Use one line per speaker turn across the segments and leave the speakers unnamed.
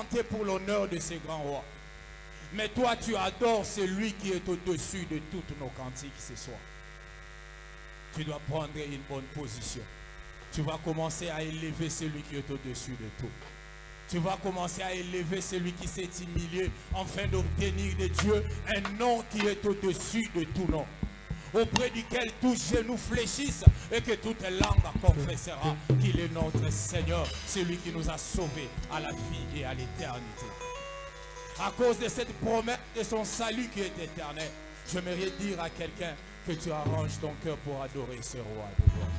chanter pour l'honneur de ces grands rois. Mais toi, tu adores celui qui est au-dessus de toutes nos cantiques ce soir. Tu dois prendre une bonne position. Tu vas commencer à élever celui qui est au-dessus de tout. Tu vas commencer à élever celui qui s'est humilié afin d'obtenir de Dieu un nom qui est au-dessus de tout nom, auprès duquel tous genoux fléchissent et que toute langue confessera qu'il est notre Seigneur, celui qui nous a sauvés à la vie et à l'éternité. À cause de cette promesse de son salut qui est éternel, j'aimerais dire à quelqu'un que tu arranges ton cœur pour adorer ce roi de gloire.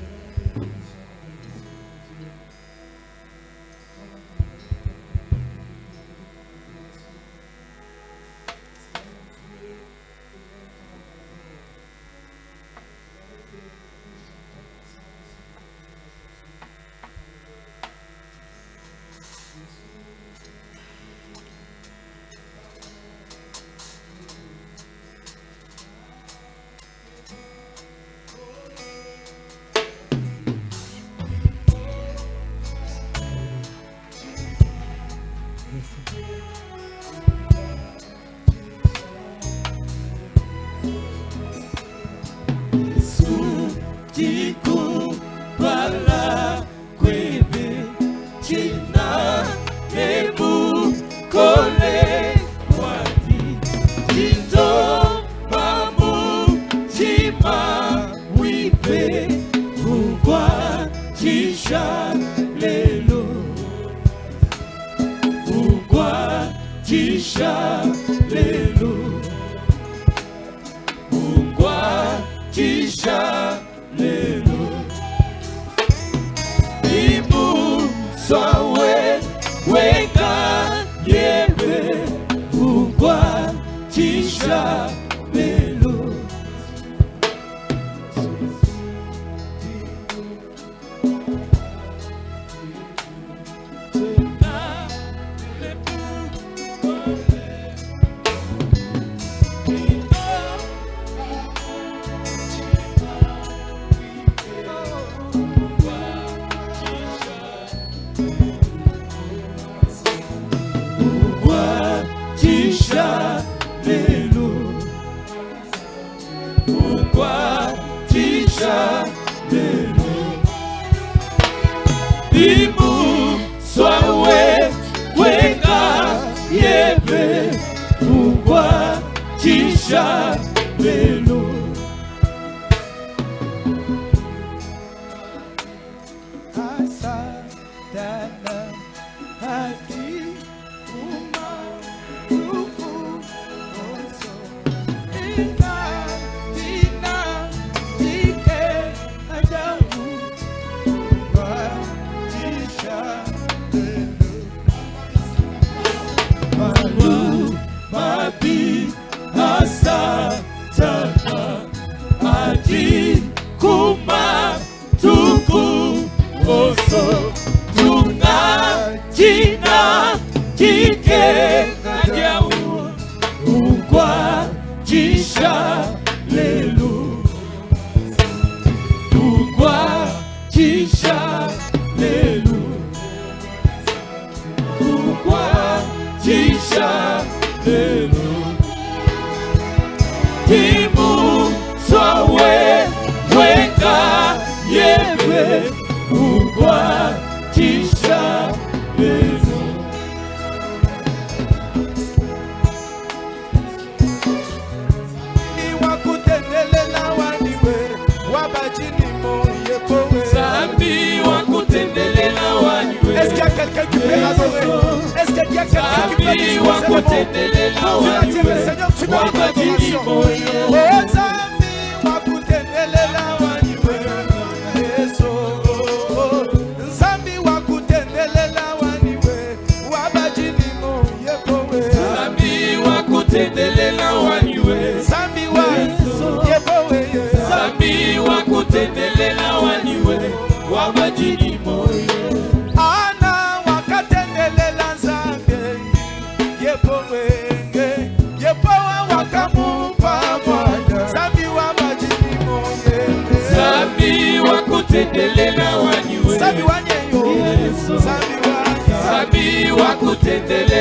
Sabi wa kutendelela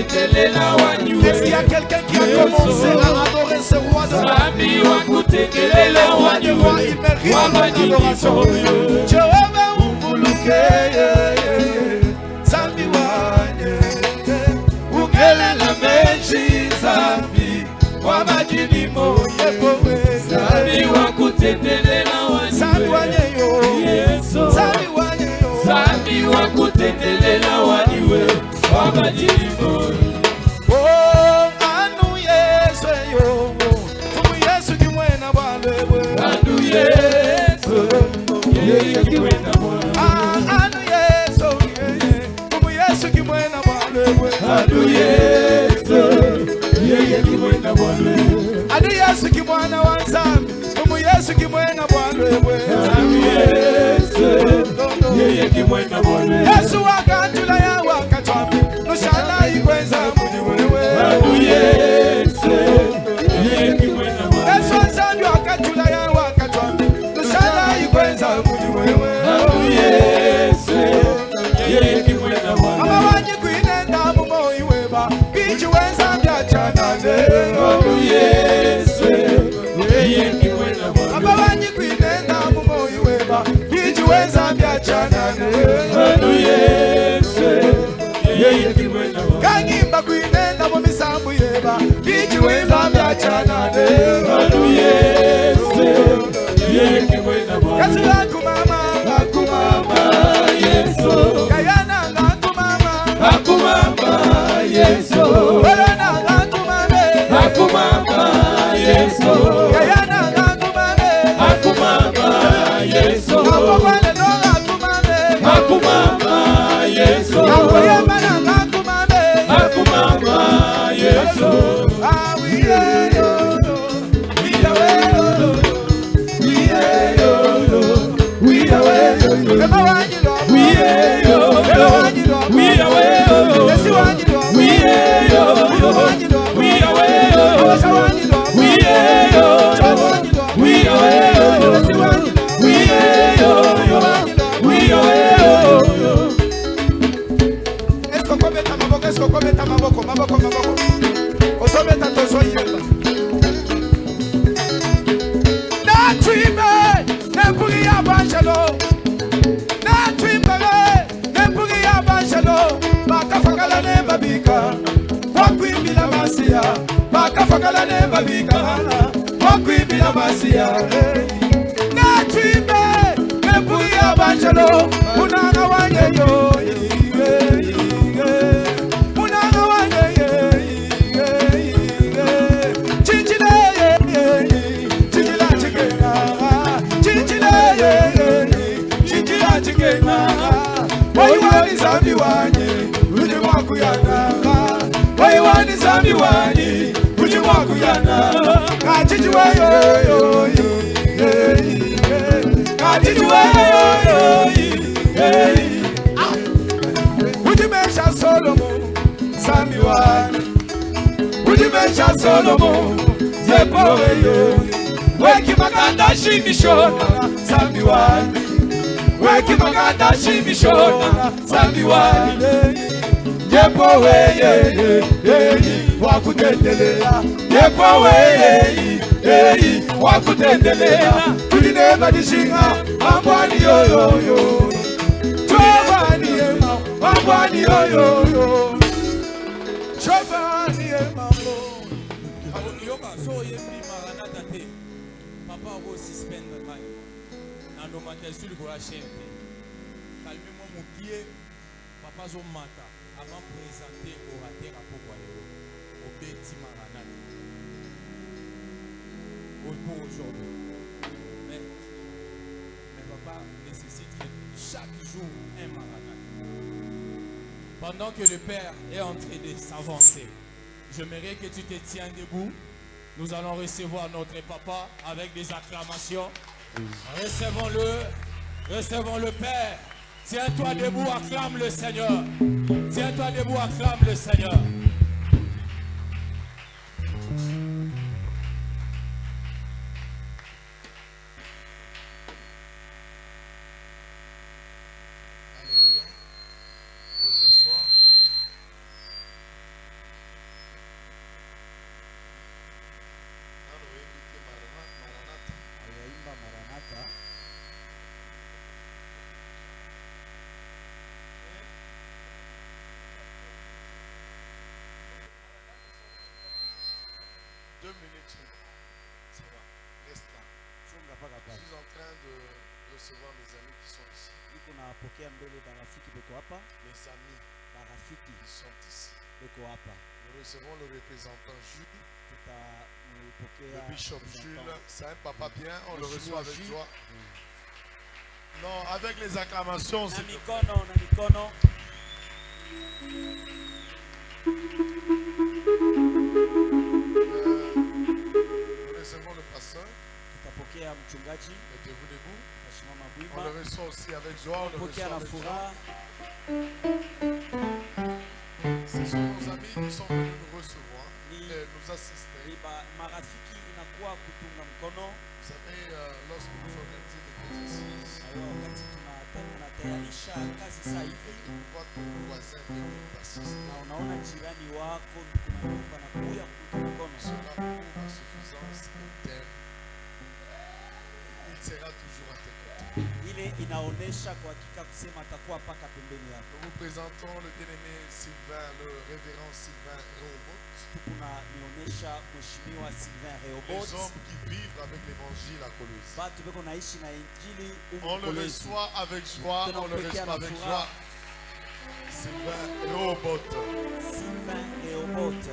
Est-ce qu'il y a quelqu'un qui a commencé à adorer ce roi de roi? Il mérite notre adoration. Jehovah umbuluke, Zambi wanye, ungelela meji Zambi, wamajini moye powe, Zambi wakutendelela wanye, Zambi wanye yo, Zambi wanye yo, Zambi wakutendelela wanye, wamajini moye. Oh, anu Yesu yo, fumu Yesu kimwena bwalewe, anu Yesu, yeye kimwena bwalewe, anu Yesu, fumu Yesu kimwena bwalewe, anu Yesu, yeye kimwena bwalewe, anu Yesu kimwana wa Nzambi, fumu Yesu kimwena bwalewe, anu Yesu, yeye kimwena bwalewe, Yesu wakatula ya wakatwambi, nushala ikweza mudi wewe, anu Yesu, yeye kimwena bwalewe, Yesu Nzambi wakatula ya wakatwambi, nushala ikweza mudi wewe, anu Yesu, yeye kimwena bwalewe, ama wanyi kuinenda mumo iweba, bichi wenza mbiachanane, anu Yesu, yeye kimwena bwalewe, ama wanyi kuinenda mumo iweba, bichi wenza mbiachanane, anu Yesu, yeye kimwena bwalewe, kangimba kuinenda mumisambu yeba, bichi wenza mbiachanane, anu Yesu, yeye kimwena bwalewe, Yesu akumama, akumama, Yesu, kayana akumama, akumama, Yesu, korona akumame, akumama, Yesu, kayana akumame, akumama, Yesu, kapokwane no akumame, akumama, Yesu, kapoyemana akumame, akumama, Yesu, awiye yo yo, wiyawe yo yo, wiye yo yo, wiyawe yo yo, ema wanyilo, wiye yo yo, wiyawe yo yo, esi wanyilo, wiye yo yo, wiyawe yo yo, esi wanyilo, wiye yo yo, wiyawe yo yo, esi wanyilo, wiye yo yo, wiyawe yo yo. Esko kometa maboko, maboko. Osometa tozo yemba. Natwime, nempuri ya banjalo. Natwime, nempuri ya banjalo. Bakafakala nemba bika. Wakwimila masia. Bakafakala nemba bika. Wakwimila masia. Natwime, nempuri ya banjalo. Unanga wanye yo. Unanga wanye yo. Waiwani zambi wani, ujiwaku yana. Waiwani zambi wani, ujiwaku yana. Kachijiwe yo yo yo, kachijiwe yo yo yo. Ujimesha Solomon, zambi wani. Ujimesha Solomon, zepowe yo. Weki makanda shimishona, zambi wani. Weki maganda shimishona, zambi wani. Yepo weye, wakutendelea. Yepo weye, wakutendelea. Tulinema dishinga, ambwani yo yo yo. Chobani ema, ambwani yo yo yo. Chobani ema mo.
Yoka, so yembi maranata te. Papa ro suspendre mai. Nando mata sur le chaîne. Calmez-moi mon pied. Papa zo mata avant présenter orateur à Pokoyo. Au petit maranata. Pour aujourd'hui. Mais papa nécessite chaque jour un maranata. Pendant que le Père est en train de s'avancer, j'aimerais que tu te tiennes debout. Nous allons recevoir notre papa avec des acclamations. Recevons le Père. Tiens-toi debout, acclame le Seigneur. Tiens-toi debout, acclame le Seigneur. Alléluia. Bonsoir.
recevoir mes amis qui sont ici.
niko napokea mbele barafiki beko hapa,
Mes amis
barafiki
qui sont ici.
beko hapa.
Nous recevons le représentant Jules,
Tutampokea
le bishop Jules. C'est un papa bien, on le
Mheshimiwa
reçoit avec
Jules.
joie. Non, avec les acclamations.
Na
c'est
mikono, na mikono.
Nous recevons le pasteur.
Tutapokea mchungaji,
Mettez-vous debout.
tutasimama
On
bwima.
le reçoit aussi avec joie. On le
Pokea
reçoit
na
avec joie.
furaha.
Ce sont nos amis qui sont venus nous recevoir
Ni-
et nous assister.
Marafiki inakuwa kutunga mkono.
Vous savez, lorsque nous organisons des exercices,
Ayo, wakati tunatayarisha kazi saa hivi,
on voit ton voisin venir t'assister.
na unaona jirani wako kuna nyumba na kuya kutunga mkono,
Cela prouve à suffisance qu'il t'aime. Il sera toujours à tes côtés.
ile inaonesha kwa hakika kusema atakuwa paka pembeni yako.
Nous vous présentons le bien-aimé Sylvain, le révérend Sylvain Rehoboth.
Tukuna nionyesha mheshimiwa Sylvain
Les
Rehoboth,
hommes qui vivent avec l'évangile à Colosse.
batu beko naishi na injili
On le
Kolwezi.
reçoit avec joie, on le reçoit avec joie. Sylvain Rehoboth.
Sylvain Rehoboth.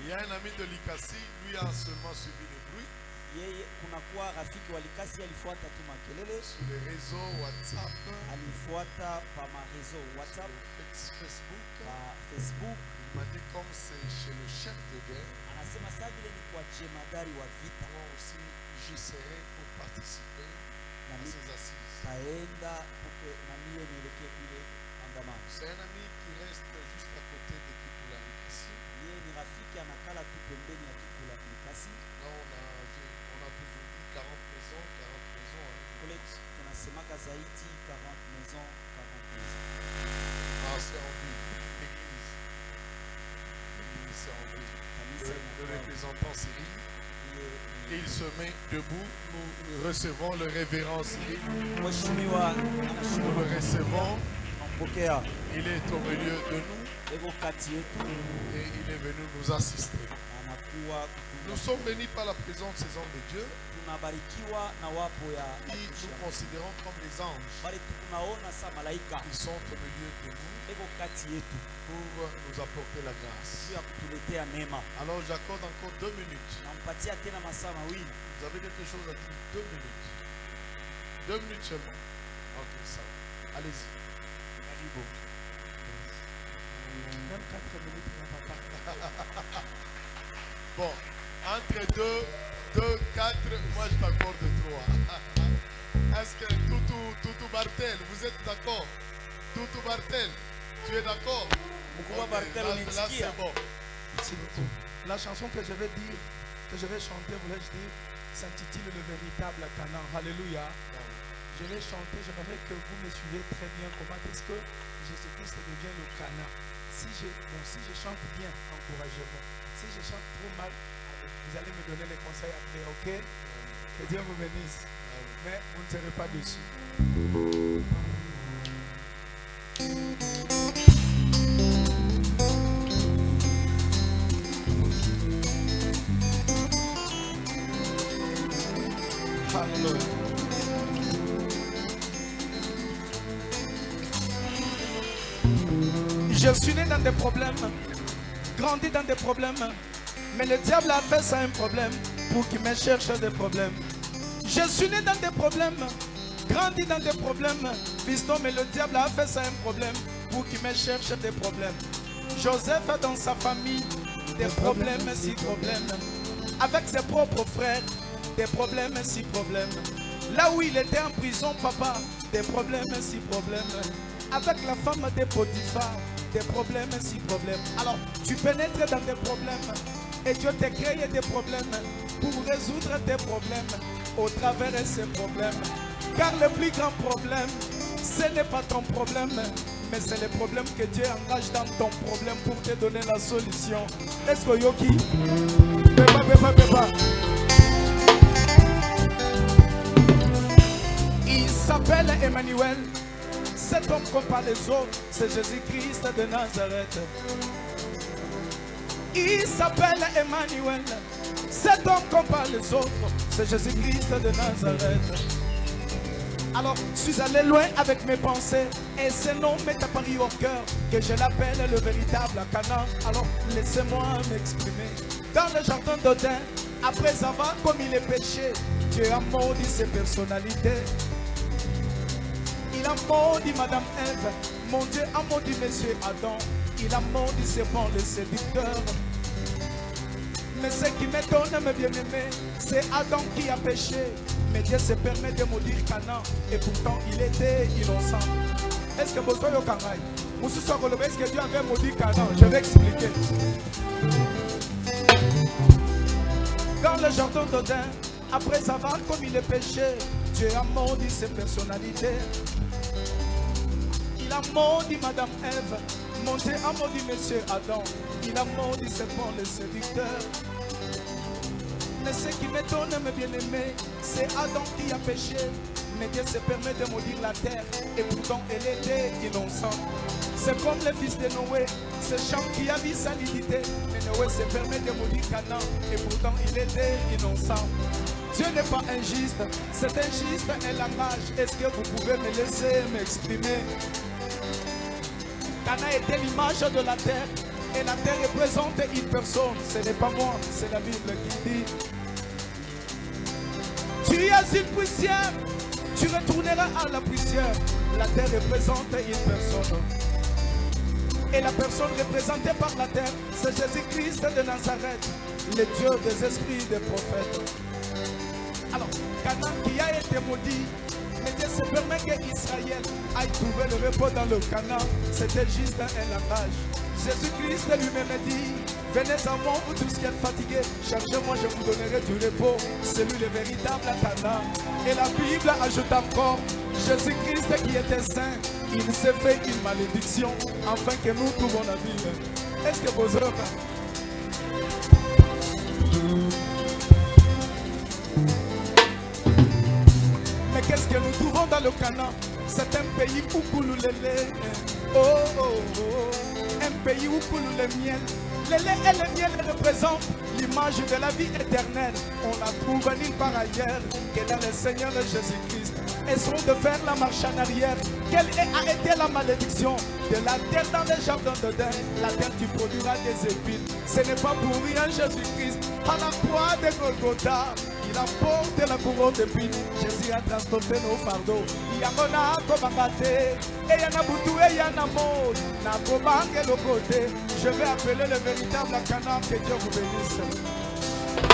Il y a un ami de l'Ikasi, lui a seulement suivi le bruit
Yeye kunakuwa rafiki wa Likasi alifuata tu makelele,
sur les réseaux WhatsApp,
alifuata pa marezo WhatsApp,
sur Facebook.
pa Facebook.
Il m'a dit comme c'est chez le chef de guerre,
Anasema saa vile ni kwa jemadari wa vita,
moi aussi j'y serai pour participer
na
à
mimi
ces assises.
taenda puke na mie nielekee kule maandamano.
C'est un ami qui reste juste à côté de Kipula Likasi.
Yeye ni rafiki anakala tu pembeni ya Kikula Likasi.
Là on a toujours dit 40 maisons.
Kule tunasemaka zaidi 40 maisons, 40 maisons.
Ah, c'est en ville, l'église. L'église, c'est en ville.
Kanisa
Le
inakuwa
représentant Cyril.
ile-
Et il se met debout. Nous recevons le révérend Cyril.
Mheshimiwa
Nous
anashukuru
le recevons.
kumpokea,
Il est au milieu de nous
eko kati yetu,
et il est venu nous assister.
anakuwa
Nous sommes bénis par la présence de ces hommes de Dieu
tunabarikiwa na wapo ya
qui
watumishi
nous
wa Mungu.
considérons comme les anges
Bali tunaona sa malaika
qui sont au milieu de nous
eko kati yetu
pour nous apporter la grâce.
juu ya kutuletea neema.
Alors j'accorde encore 2 minutes.
Nampatia tena masaa mawili.
Vous avez quelque chose à dire? 2 minutes. 2 minutes seulement. Ok, ça va. Allez-y.
Karibu.
Même 4 minutes, mon papa. Bon, entre 2, 4, moi je t'accorde 3. Est-ce que Toutou Bartel, vous êtes d'accord? Toutou Bartel, tu es d'accord?
Mkubwa
Ok,
Bartel
là
unisikia?
c'est bon.
Merci beaucoup. La chanson que je vais dire, que je vais chanter, voulais-je dire, s'intitule Le véritable Canaan. Alléluia. Je vais chanter, j'aimerais que vous me suivez très bien comment est-ce que Jésus-Christ devient le Canaan. Si je chante bien, encouragez-moi. Si je chante trop mal, vous allez me donner les conseils après, ok? Que Dieu vous bénisse. Mais vous ne serez pas dessus. Alléluia. Je suis né dans des problèmes, grandi dans des problèmes, mais le diable a fait ça un problème pour qu'il me cherche des problèmes. Je suis né dans des problèmes, grandi dans des problèmes, fiston, mais le diable a fait ça un problème pour qu'il me cherche des problèmes. Joseph a dans sa famille des problèmes, six problèmes. Avec ses propres frères, des problèmes, six problèmes. Là où il était en prison, papa, des problèmes, six problèmes. Avec la femme de Potiphar, des problèmes, six problèmes. Alors, tu pénètres dans des problèmes et Dieu t'a créé des problèmes pour résoudre tes problèmes au travers de ces problèmes. Car le plus grand problème, ce n'est pas ton problème, mais c'est le problème que Dieu engage dans ton problème pour te donner la solution. Est-ce que Yoki? Beba. Il s'appelle Emmanuel. Cet homme comme pas les autres, c'est Jésus-Christ de Nazareth. Il s'appelle Emmanuel. Cet homme comme pas les autres, c'est Jésus-Christ de Nazareth. Alors, je suis allé loin avec mes pensées. Et ce nom m'est apparu au cœur, que je l'appelle le véritable Cana. Alors, laissez-moi m'exprimer. Dans le jardin d'Odin, après avoir commis les péchés, Dieu a maudit ses personnalités. Il a maudit Madame Ève. Mon Dieu a maudit Monsieur Adam. Il a maudit ses bons, le séducteur. Mais ce qui m'étonne, mes bien-aimés, c'est Adam qui a péché. Mais Dieu se permet de maudire Canaan. Et pourtant, il était innocent. Est-ce que vous soyez au Canaï? Est-ce que Dieu avait maudit Canaan? Je vais expliquer. Dans le jardin d'Odin, après avoir commis le péché, Dieu a maudit ses personnalités. Il a maudit Madame Ève. Mon Dieu a maudit Monsieur Adam. Il a maudit ses bons, le séducteur. Mais ce qui m'étonne, mes bien-aimés, c'est Adam qui a péché. Mais Dieu se permet de maudire la terre. Et pourtant, elle était innocente. C'est comme le fils de Noé, ce champ qui a vu salinité. Mais Noé se permet de maudire Canaan. Et pourtant, il était innocent. Dieu n'est pas injuste. C'est injuste un langage. Est-ce que vous pouvez me laisser m'exprimer? Canaan était l'image de la terre. Et la terre représente une personne. Ce n'est pas moi, c'est la Bible qui dit. Tu es une poussière, tu retourneras à la poussière. La terre représente une personne. Et la personne représentée par la terre, c'est Jésus-Christ de Nazareth, le Dieu des esprits des prophètes. Alors, Canaan qui a été maudit, mais Dieu se permet qu'Israël aille trouver le repos dans le Canaan. C'était juste un langage. Jésus-Christ lui-même dit, venez à moi, vous tous qui êtes fatigués, cherchez-moi, je vous donnerai du repos. C'est lui le véritable Canaan. Et la Bible ajoute encore, Jésus-Christ qui était saint, il s'est fait une malédiction, afin que nous trouvions la vie. Est-ce que vous œuvres? Mais qu'est-ce que nous trouvons dans le Canaan? C'est un pays où coule le lait. Oh, oh, oh. Un pays où coule le miel. Le lait et le miel représentent l'image de la vie éternelle. On la trouve nulle part ailleurs que dans le Seigneur Jésus-Christ. Essayons de faire la marche en arrière. Quelle a été la malédiction de la terre dans le jardin d'Éden? La terre qui produira des épines. Ce n'est pas pour rien Jésus-Christ. À la croix de Golgotha, il a porté la couronne d'épines. Jésus a transporté nos fardeaux. Il y a mon âme comme abatté. Et il y en a beaucoup et il y en a mort. N'a pas manqué le côté. Je vais appeler le véritable Canaan. Que Dieu vous bénisse.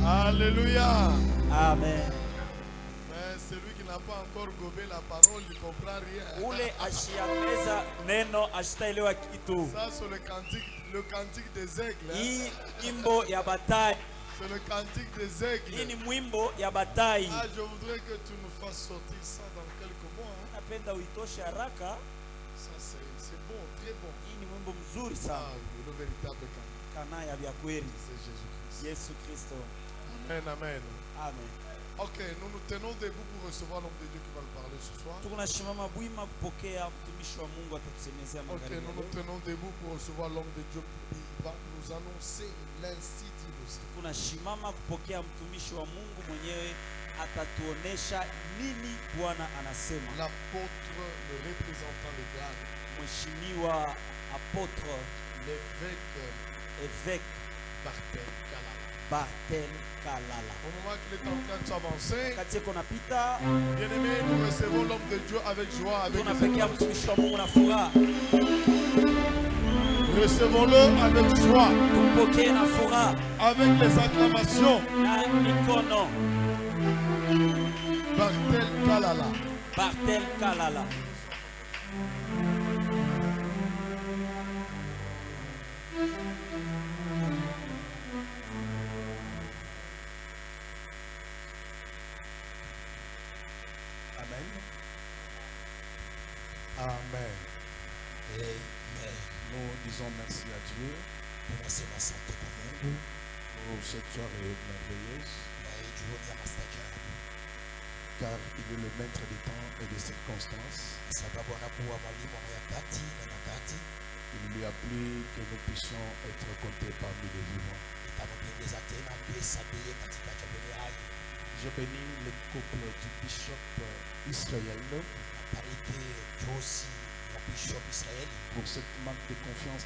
Alléluia.
Amen.
Mais celui qui n'a pas encore gobé la parole, il ne comprend rien.
Ule ashiameza neno ashitaelewa kitu.
Ça, c'est le cantique des aigles.
Hii imbo ya batai.
C'est le cantique des aigles.
Hii ni mwimbo ya batai.
Ah, je voudrais que tu nous fasses sortir ça dans quelques mois.
Napenda uitoshe haraka.
Ça, c'est bon, très bon.
Hii ni mwimbo mzuri
Ah,
sana.
le véritable cantique.
Kana ya vya kweli.
C'est Jésus-Christ.
Yesu Kristo.
Amen, amen.
Amen.
Ok, nous nous tenons debout pour recevoir l'homme de Dieu qui va nous parler ce soir.
Tukunashimama bwima kupokea mtumishi wa Mungu atatusemezea
Ok,
magharibi.
nous nous tenons debout pour recevoir l'homme de Dieu qui va nous annoncer l'insi dit le Seigneur.
Tunashimama kupokea mtumishi wa Mungu mwenyewe atatuonesha nini Bwana anasema.
L'apôtre, le représentant légal,
Mheshimiwa apôtre
l'évêque
évêque
Barthel Kalala.
Barthel Kalala.
Au moment qu'il est en train de s'avancer,
Wakati yako napita,
bien-aimé, nous recevons l'homme de Dieu avec joie, avec
tunapekea mtumishi wa Mungu na furaha.
recevons-le avec joie,
Tumpokee na furaha
avec les acclamations.
na mikono.
Barthel Kalala.
Barthel Kalala.
Amen. Amen. Nous disons merci à Dieu pour cette soirée merveilleuse, car il est le maître des temps et des circonstances. Il lui a plu que nous puissions être comptés parmi les vivants.
nitamtembeza tena mhesabie katika jamii hai.
Je bénis le couple du bishop Israël
Bariki Josi ya Bishop Israeli
pour cette manque de confiance.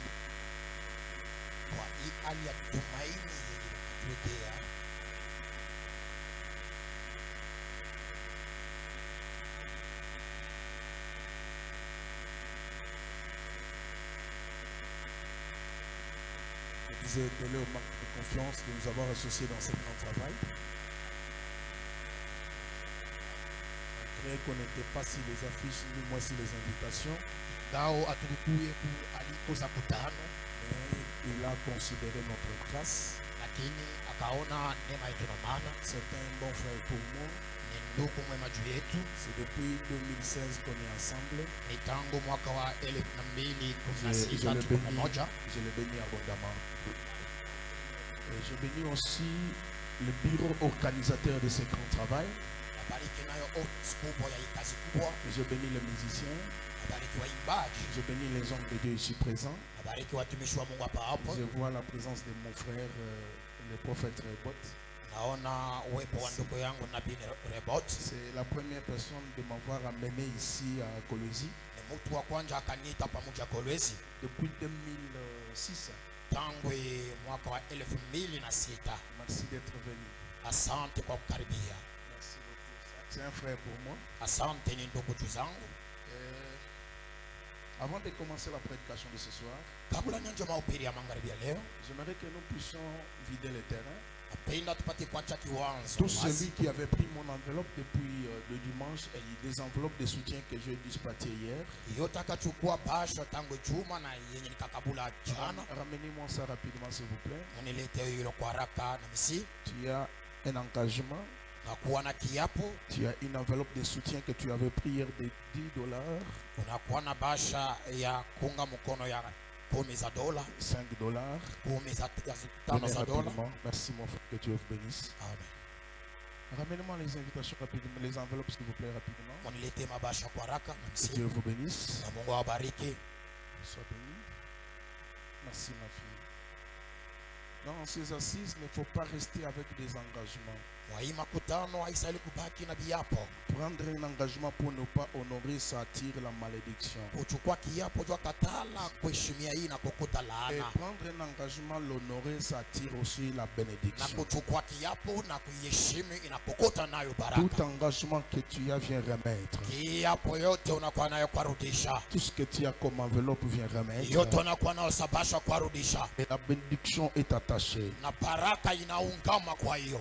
kwa hii hali ya tumaini yenye kutuwekea.
Je disais, délai au manque de confiance de nous avoir associés dans ce grand travail. Malgré qu'on n'était pas sur les affiches, ni moi sur les invitations,
Ngao atukuye ku aliko za kutano,
mais il a considéré notre grâce.
lakini akaona neema yetu na maana
C'est un bon frère pour moi.
ni ndugu mwema juu yetu.
C'est depuis 2016 qu'on est ensemble.
Ni tangu mwaka wa
Je le
2016 tuko
bénis,
pamoja.
je le bénis abondamment. Et je bénis aussi le bureau organisateur de ce grand travail.
Nabariki nayo ofisi kubwa ya hii kazi kubwa.
Et je bénis les musiciens.
Nabariki waimbaji.
Je bénis les hommes de Dieu ici présents.
Nabariki watumishi wa Mungu hapa hapo.
Je vois la présence de mon frère, le prophète Rebot.
Naona uwepo wa ndugu yangu Nabii Rebot.
C'est la première personne de m'avoir amené ici à Colosie
Ni mtu wa kwanza akaniita pamoja Kolwezi
depuis 2006.
tangu mwaka wa 2006.
Merci d'être venu.
Asante kwa kukaribia.
Merci beaucoup. C'est un frère pour moi.
Asante ni ndugu zangu.
Avant de commencer la prédication de ce soir,
Kabla nyanja mahubiri ya magharibi ya leo,
j'aimerais que nous puissions vider le terrain.
napenda tupate kuacha kiwanzo
Tout
wazi.
celui qui avait pris mon enveloppe depuis le dimanche et des enveloppes de soutien que j'ai dispatchées hier,
Yote akachukua basho tangu juma na yenye nikakabula jana,
ramenez-moi ça rapidement s'il vous plaît.
unilete hilo kwa haraka na misi.
Tu as un engagement,
Na kuwa na kiapo,
tu as une enveloppe de soutien que tu avais pris hier de $10,
unakuwa na basha ya kuunga mkono ya $10,
$5.
15
Venez
za dola.
rapidement. Merci mon frère, que Dieu vous bénisse.
Amen.
Ramenez-moi les invitations rapidement, les enveloppes s'il vous plaît rapidement.
Unilete mabasha kwa haraka na
Que
misi.
Dieu vous bénisse.
Na Mungu awabariki.
Sois béni. Merci ma fille. Dans ces assises, il ne faut pas rester avec des engagements.
Mwa hii makutano haistahili kubaki na viapo.
Prendre un engagement pour ne pas honorer, ça attire la malédiction.
Kuchukua kiapo jua katala kuheshimia hii na kukuta
Et
laana.
prendre un engagement, l'honorer, ça attire aussi la
Na
bénédiction.
kuchukua kiapo na kuiheshimu inapokuta nayo
Tout
baraka.
engagement que tu as vient remettre.
Kiapo yote unakuwa nayo kwarudisha.
Tout ce que tu as comme enveloppe vient remettre.
Yote unakuwa nayo sabasha kwarudisha.
Et la bénédiction est attachée.
Na baraka inaungama kwa hiyo.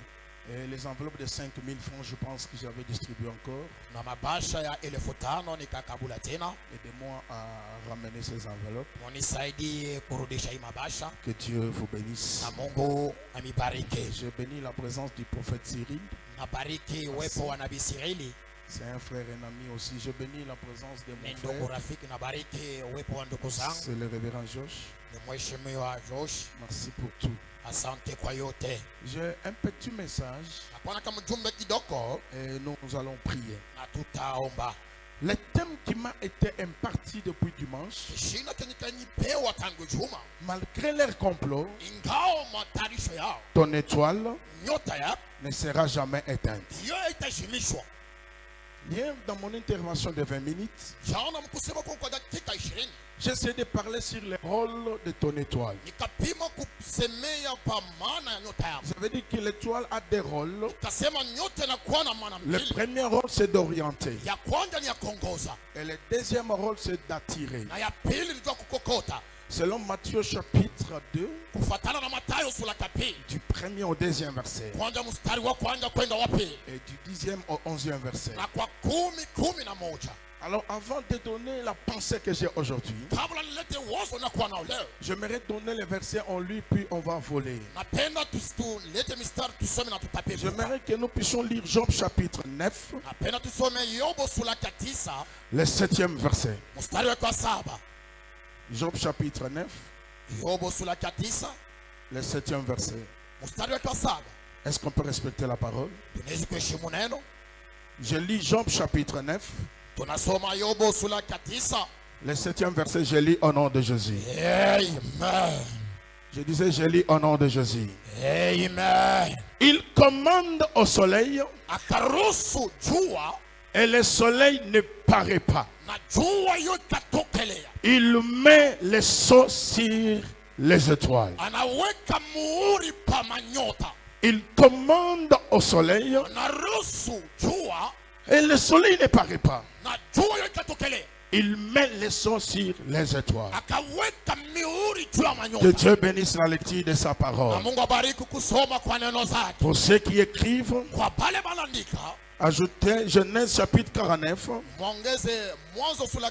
Et les enveloppes de 5000 francs, je pense que j'avais distribué encore.
Na mabasha ya 5,000 nikakabula tena.
Aidez-moi à ramener ces enveloppes.
Munisaidie kurudisha hii mabasha.
Que Dieu vous bénisse.
Na Mungu amibariki.
Je bénis la présence du prophète Cyril.
Nabariki uwepo wa Nabii Sirili.
C'est un frère et un ami aussi. Je bénis la présence de
Ni
mon
ndugu
frère.
rafiki. Nabariki uwepo wa ndugu zangu.
C'est le révérend Josh.
Ni mheshimiwa Josh.
Merci pour tout.
Asante kwa yote.
J'ai un petit message
Nakuwa na kama jumbe kidogo
et nous allons prier.
na tutaomba.
Le thème qui m'a été imparti depuis dimanche,
Shina kenye kanipewa tangu juma,
malgré leur complot,
ingao matarisho yao,
ton étoile
nyota ya
ne sera jamais éteinte.
hiyo itashimishwa.
Hier, dans mon intervention de 20 minutes,
Jana mkusema kwa dakika 20
j'essaie de parler sur le rôle de ton étoile.
nikapima kusemea kwa maana ya nyota yao.
Ça veut dire que l'étoile a des rôles.
Nikasema nyota inakuwa na maana
Le
mbili.
premier rôle, c'est d'orienter.
Ya kwanza ni ya kuongoza
Et le deuxième rôle, c'est d'attirer.
na ya pili ni ya kukokota.
Selon Matthieu chapitre 2,
Kufuatana na Mathayo sura ya pili,
du 1er au 2e verset,
kwanza mstari wa kwanza kwenda wa pili
et du 10e au 11e verset.
na kwa 10:11.
Alors, avant de donner la pensée que j'ai aujourd'hui,
Kabla nilete wazo na kuwa nao leo,
j'aimerais donner les versets en lui, puis on va voler.
napenda tulete mistari tusome na tutape.
J'aimerais que nous puissions lire Job chapitre 9,
Napenda tusome Yobo sura ya 9
le 7e verset.
mstari wa 7.
Job chapitre 9,
Yobo sura ya 9
le 7e verset.
mstari wa 7.
Est-ce qu'on peut respecter la parole?
Tunaweza kuheshimu neno.
Je lis Job chapitre 9,
Tunasoma Yobo sura ya 9.
le 7e verset, je lis au nom de Jésus.
Amen.
Je disais, je lis au nom de Jésus.
Amen.
Il commande au soleil
Akaruhusu jua
et le soleil ne paraît pas.
na jua hiyo ikatokelea.
Il met les sceaux sur les étoiles.
Anaweka muhuri pa manyota.
Il commande au soleil
Anaruhusu jua
et le soleil ne paraît pas.
na jua hiyo ikatokelea.
Il met les sceaux sur les étoiles.
Akaweka mihuri juu ya
Que
manyota.
Dieu bénisse la lecture de sa
Na
parole.
Mungu abariki kusoma kwa neno zake.
Pour ceux qui écrivent,
Kwa pale banaandika
ajoutez Genèse chapitre 49.
mwongeze Mwanzo sura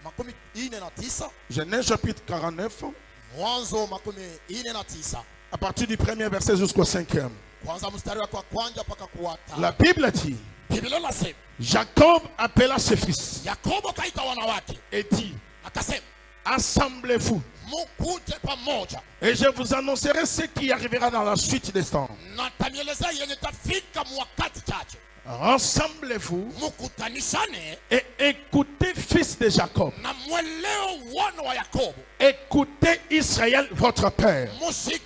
makumi ine na tisa.
Genèse chapitre 49.
Mwanzo makumi ine na tisa.
À partir du premier verset jusqu'au 5e.
Kwanza mstari wake wa kwanza mpaka kuwata.
La Bible dit,
Biblia inasema
Jacob appela ses fils
Yakobo kaita wanawake
et dit,
akasema,
assemblez-vous
mukuje pamoja
et je vous annoncerai ce qui arrivera dans la suite des temps.
na tamielezea yenye tafika mwakati chache.
Rassemblez-vous
Mukutanishane
et écoutez, fils de Jacob.
na mweleo wana wa Yakobo.
Écoutez Israël, votre père.
Musikie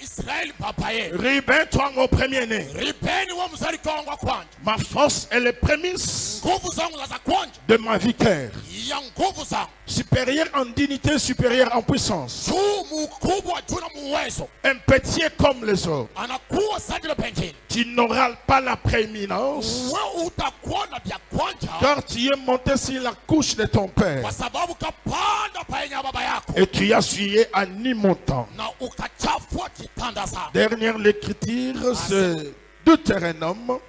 Israeli baba yenu.
Ruben, toi mon premier-né.
Ribeni wa mzalika wangu wa kwanza.
Ma force est les prémices
Nguvu zangu za kwanza
de ma victoire.
ya nguvu zangu.
Supérieur en dignité, supérieur en puissance.
Juu mkubwa juu na muwezo.
Un petit comme les autres.
Anakuwa sadile pengine.
Tu n'auras pas la prééminence,
Wewe utakuwa na vya kwanza
car tu es monté sur la couche de ton père.
kwa sababu kapanda paenya baba yako
Et tu as suivi à ni-montant.
na ukachafua kitanda sana.
Dernière l'écriture, c'est Deutéronome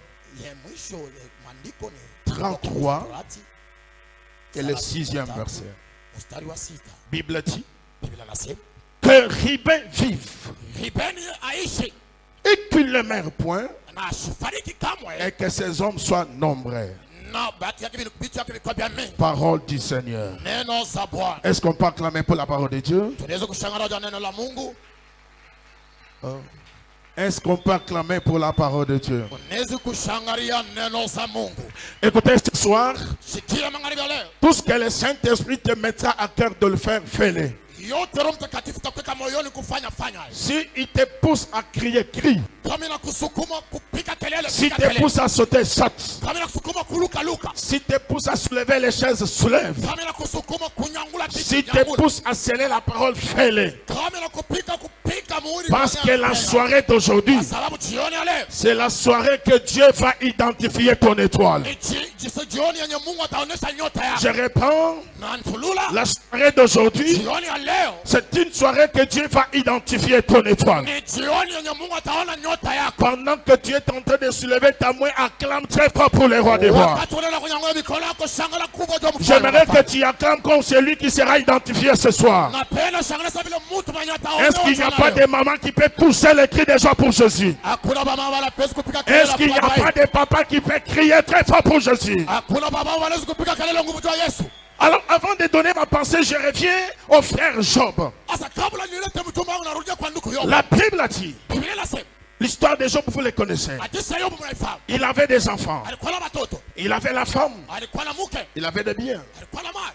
Ye mwisho ye maandiko ni
33
Torati,
et le 6e verset.
mstari wa sita.
Bible dit
Biblia inasema
que Ruben vive
Ribeni aishi
et qu'il ne meure point
na asifariki kamwe
et que ses hommes soient nombreux.
na bahati yake vitu yake vikuwa vya mengi.
Parole du Seigneur.
Neno za Bwana.
Est-ce qu'on peut acclamer pour la parole de Dieu?
Tunaweza kushangaa na neno la Mungu.
Est-ce qu'on peut acclamer pour la parole de Dieu?
Tunaweza kushangalia neno za Mungu.
Écoutez ce soir,
Sikia magharibi ya leo.
tout ce que le Saint-Esprit te mettra à cœur de le faire, fais-le.
Yote Roho Mtakatifu takuweka moyoni kufanya fanya.
Si il te pousse à crier, crie.
Kama inakusukuma kupiga kelele,
Si
piga
te
kelele.
pousse à sauter, saute.
Kama inakusukuma kuruka luka.
Si te pousse à soulever les chaises, soulève.
Kama inakusukuma kunyangula
Si
kiti,
te
nyangula.
pousse à sceller la parole, fais-le.
Kama inakupiga kupiga muhuri.
Parce
fanya
que la
tena.
soirée d'aujourd'hui,
Kwa sababu jioni ya leo
c'est la soirée que Dieu va identifier ton étoile.
ni jioni yenye Mungu ataonesha nyota
Je
yako.
réponds,
Na ntulula
la soirée d'aujourd'hui,
jioni ya leo
c'est une soirée que Dieu va identifier ton étoile.
ni jioni yenye Mungu ataona nyota yako.
Pendant que tu es en train de soulever ta main, acclame très fort pour les rois des rois.
Wakati unaenda kunyangua mikono yako, shangala kubwa juu ya mfalme
J'aimerais
wa
que
wafalme.
tu acclames comme celui qui sera identifié ce soir.
Napenda shangala sawa vile mtu mwenye ataonewa
Est-ce qu'il n'y a
jana
pas
leo.
de maman qui peut pousser les cris de joie pour Jésus?
Hakuna baba wala pesi kupiga kelele
Est-ce qu'il n'y a
kwa
pas
Baba.
de papa qui peut crier très fort pour Jésus?
Hakuna baba wala kupiga kelele nguvu juu ya Yesu.
Alors, avant de donner ma pensée, je reviens au frère Job.
Asa kabla nilete mtumba wangu narudia kwa ndugu Yobu.
La Bible a dit,
Biblia inasema
l'histoire de Job, vous le connaissez.
hadithi ya Yobu mnaifahamu.
Il avait des enfants,
Alikuwa na watoto,
il avait la femme,
alikuwa na mke,
il avait des biens.
alikuwa na mali.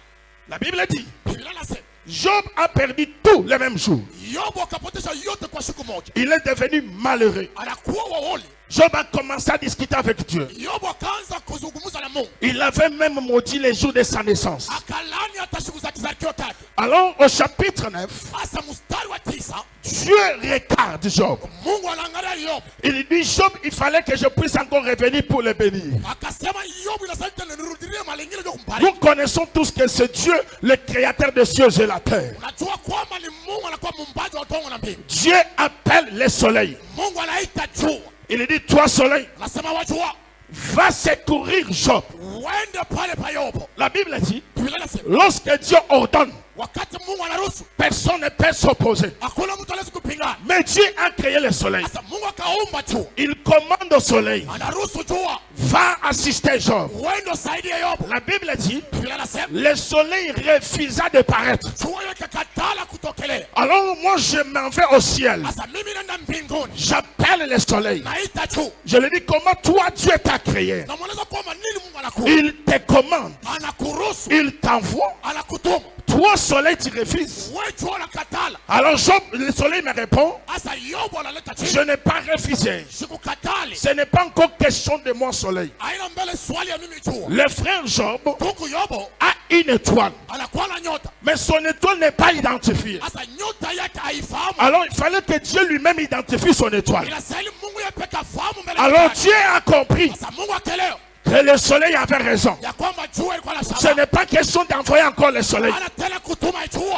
La Bible dit,
Biblia inasema
Job a perdu tout le même jour.
Yobu akapoteza yote kwa siku moja.
Il est devenu malheureux.
Anakuwa waoli.
Job a commencé à discuter avec Dieu.
Yobu akaanza kuzungumza na Mungu.
Il avait même maudit les jours de sa naissance.
Akalani hata siku za kizaliwa chake.
Alors, au chapitre 9,
Asa mstari wa 9,
Dieu regarde Job.
Mungu anaangalia Yobu.
Il dit, Job, il fallait que je puisse encore revenir pour le bénir.
Akasema Yobu inastahili tena nirudilie mali nyingine ndio
Nous
kumbariki.
connaissons tous que c'est Dieu, le créateur des cieux et la terre.
Unajua kwamba ni Mungu anakuwa muumbaji wa tongo na mbingu.
Dieu appelle le soleil.
Mungu anaita jua.
Il dit, toi soleil,
Anasema wajua,
va secourir Job.
uende pale pa Yobu.
La Bible dit,
Biblia inasema
lorsque Dieu ordonne,
wakati Mungu anaruhusu,
personne ne peut s'opposer.
hakuna mtu anaweza kupingana.
Mais Dieu a créé le soleil.
Sasa Mungu akaumba jua.
Il commande au soleil,
Anaruhusu jua
va assister Job.
uende usaidie Yobu.
La Bible dit,
Biblia inasema
le soleil refusa de paraître.
jua ile ikakatala kutokelea.
Alors moi je m'en vais au ciel.
Sasa mimi naenda mbinguni.
J'appelle le soleil.
Naita jua.
Je lui dis, comment toi Dieu t'a créé?
Na mwanaweza kwamba nini Mungu anakuwa?
Il te commande.
Anakuruhusu,
Il t'envoie.
anakutuma.
Toi, soleil, tu refuses. Alors Job, le soleil me répond, je n'ai pas refusé. Ce n'est pas encore question de moi, soleil. Le frère Job a une étoile, mais son étoile n'est pas identifiée. Alors il fallait que Dieu lui-même identifie son étoile. Alors Dieu a compris que le soleil avait raison. Ce n'est pas question d'envoyer encore le soleil.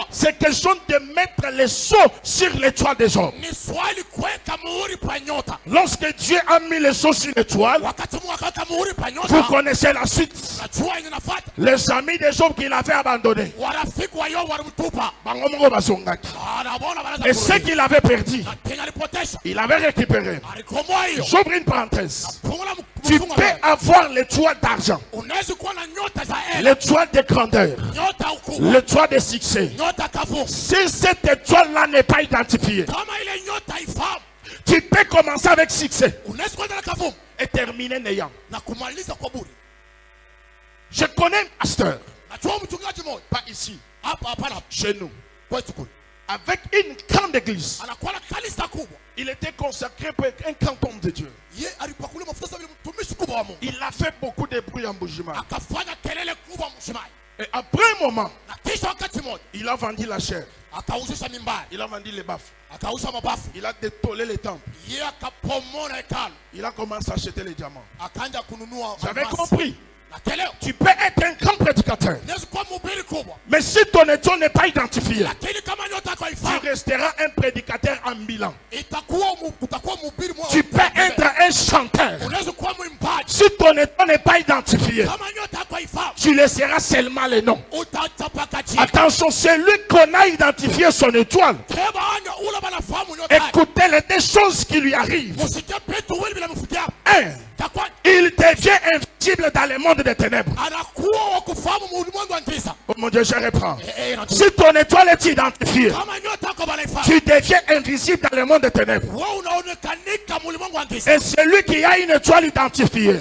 C'est question de mettre le sceau sur l'étoile des hommes. Lorsque Dieu a mis le sceau sur l'étoile, vous connaissez la suite. Les amis des hommes qu'il avait abandonnés, et ce qu'il avait perdu, il avait récupéré. J'ouvre une parenthèse. Tu peux avoir l'étoile d'argent, l'étoile de grandeur, l'étoile de succès. Si cette étoile-là n'est pas identifiée, tu peux commencer avec succès et terminer néant. Je connais un pasteur, pas ici, chez nous, avec une grande église. Il était consacré pour être un grand homme de Dieu. Il a fait beaucoup de bruit en Boujima. Et après un moment, il a vendu la chair. Il a vendu les baffes. Il a détolé les temples. Il a commencé à acheter les diamants. J'avais compris. Tu peux être un grand prédicateur, mais si ton étoile n'est pas identifiée, tu resteras un prédicateur ambulant. Tu peux être un chanteur. Si ton étoile n'est pas identifiée, tu laisseras seulement les noms. Attention, c'est lui qu'on a identifié son étoile. Écoutez les deux choses qui lui arrivent. Un, il devient invisible dans le monde des ténèbres. Oh mon Dieu, je reprends. Si ton étoile est identifiée, tu deviens invisible dans le monde des ténèbres. Et celui qui a une étoile identifiée,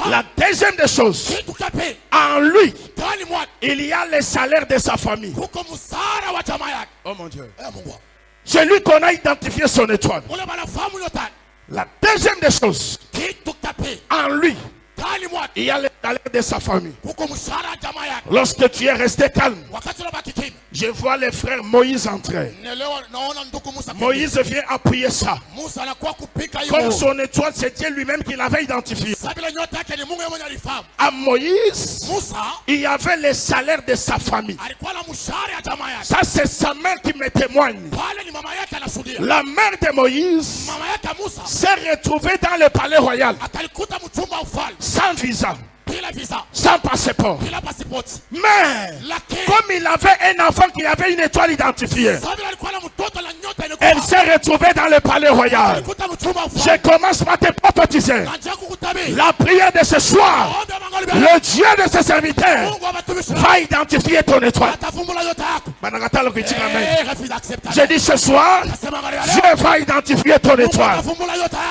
la deuxième des choses, en lui, il y a le salaire de sa famille. Oh mon Dieu. C'est lui qu'on a identifié son étoile. La deuxième des choses, en lui, il y a le salaire de sa famille. Lorsque tu es resté calme, je vois les frères Moïse entrer. Moïse vient appuyer ça. Comme son étoile, c'est Dieu lui-même qui l'avait identifié. À Moïse, il y avait le salaire de sa famille. Ça, c'est sa mère qui me témoigne. La mère de Moïse s'est retrouvée dans le palais royal sans visa, sans passeport. Mais comme il avait un enfant qui avait une étoile identifiée, elle s'est retrouvée dans le palais royal. Je commence par te prophétiser la prière de ce soir. Le Dieu de ses serviteurs va identifier ton étoile. J'ai dit ce soir, Dieu va identifier ton étoile.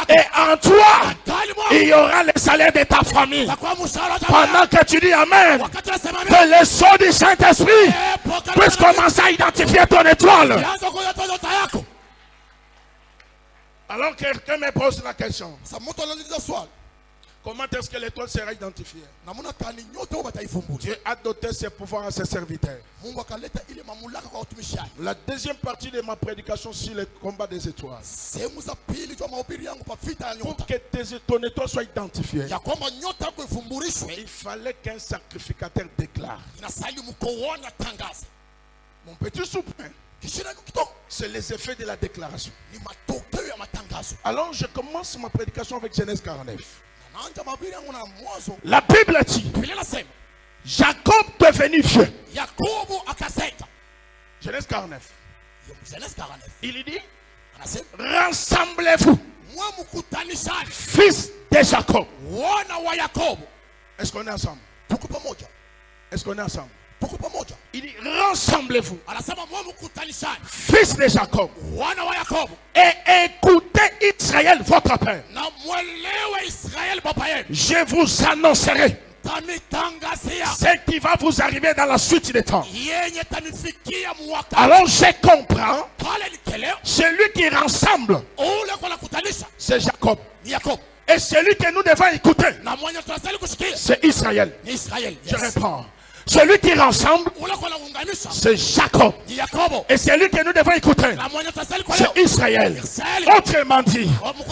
Et en toi, il y aura le salaire de ta famille. Pendant que tu dis Amen, que le son du Saint-Esprit puisse commencer à identifier ton étoile. Alors quelqu'un me pose la question. Comment est-ce que l'étoile sera identifiée? Dieu a doté ses pouvoirs à ses serviteurs. La deuxième partie de ma prédication sur le combat des étoiles. Pour que ton étoile soit identifiée, il fallait qu'un sacrificateur déclare. Mon petit soupin, c'est les effets de la déclaration. Alors je commence ma prédication avec Genèse 49. La Bible dit, Jacob devenu vieux. Genèse 49. Il dit, rassemblez-vous, fils de Jacob. Est-ce qu'on est ensemble? Est-ce qu'on est ensemble? Il dit, rassemblez-vous, fils de Jacob, et écoutez Israël, votre père. Je vous annoncerai ce qui va vous arriver dans la suite des temps. Alors je comprends, celui qui rassemble, c'est Jacob. Et celui que nous devons écouter, c'est Israël. Je reprends. Celui qui rassemble, c'est Jacob. Et celui que nous devons écouter, c'est Israël. Autrement dit,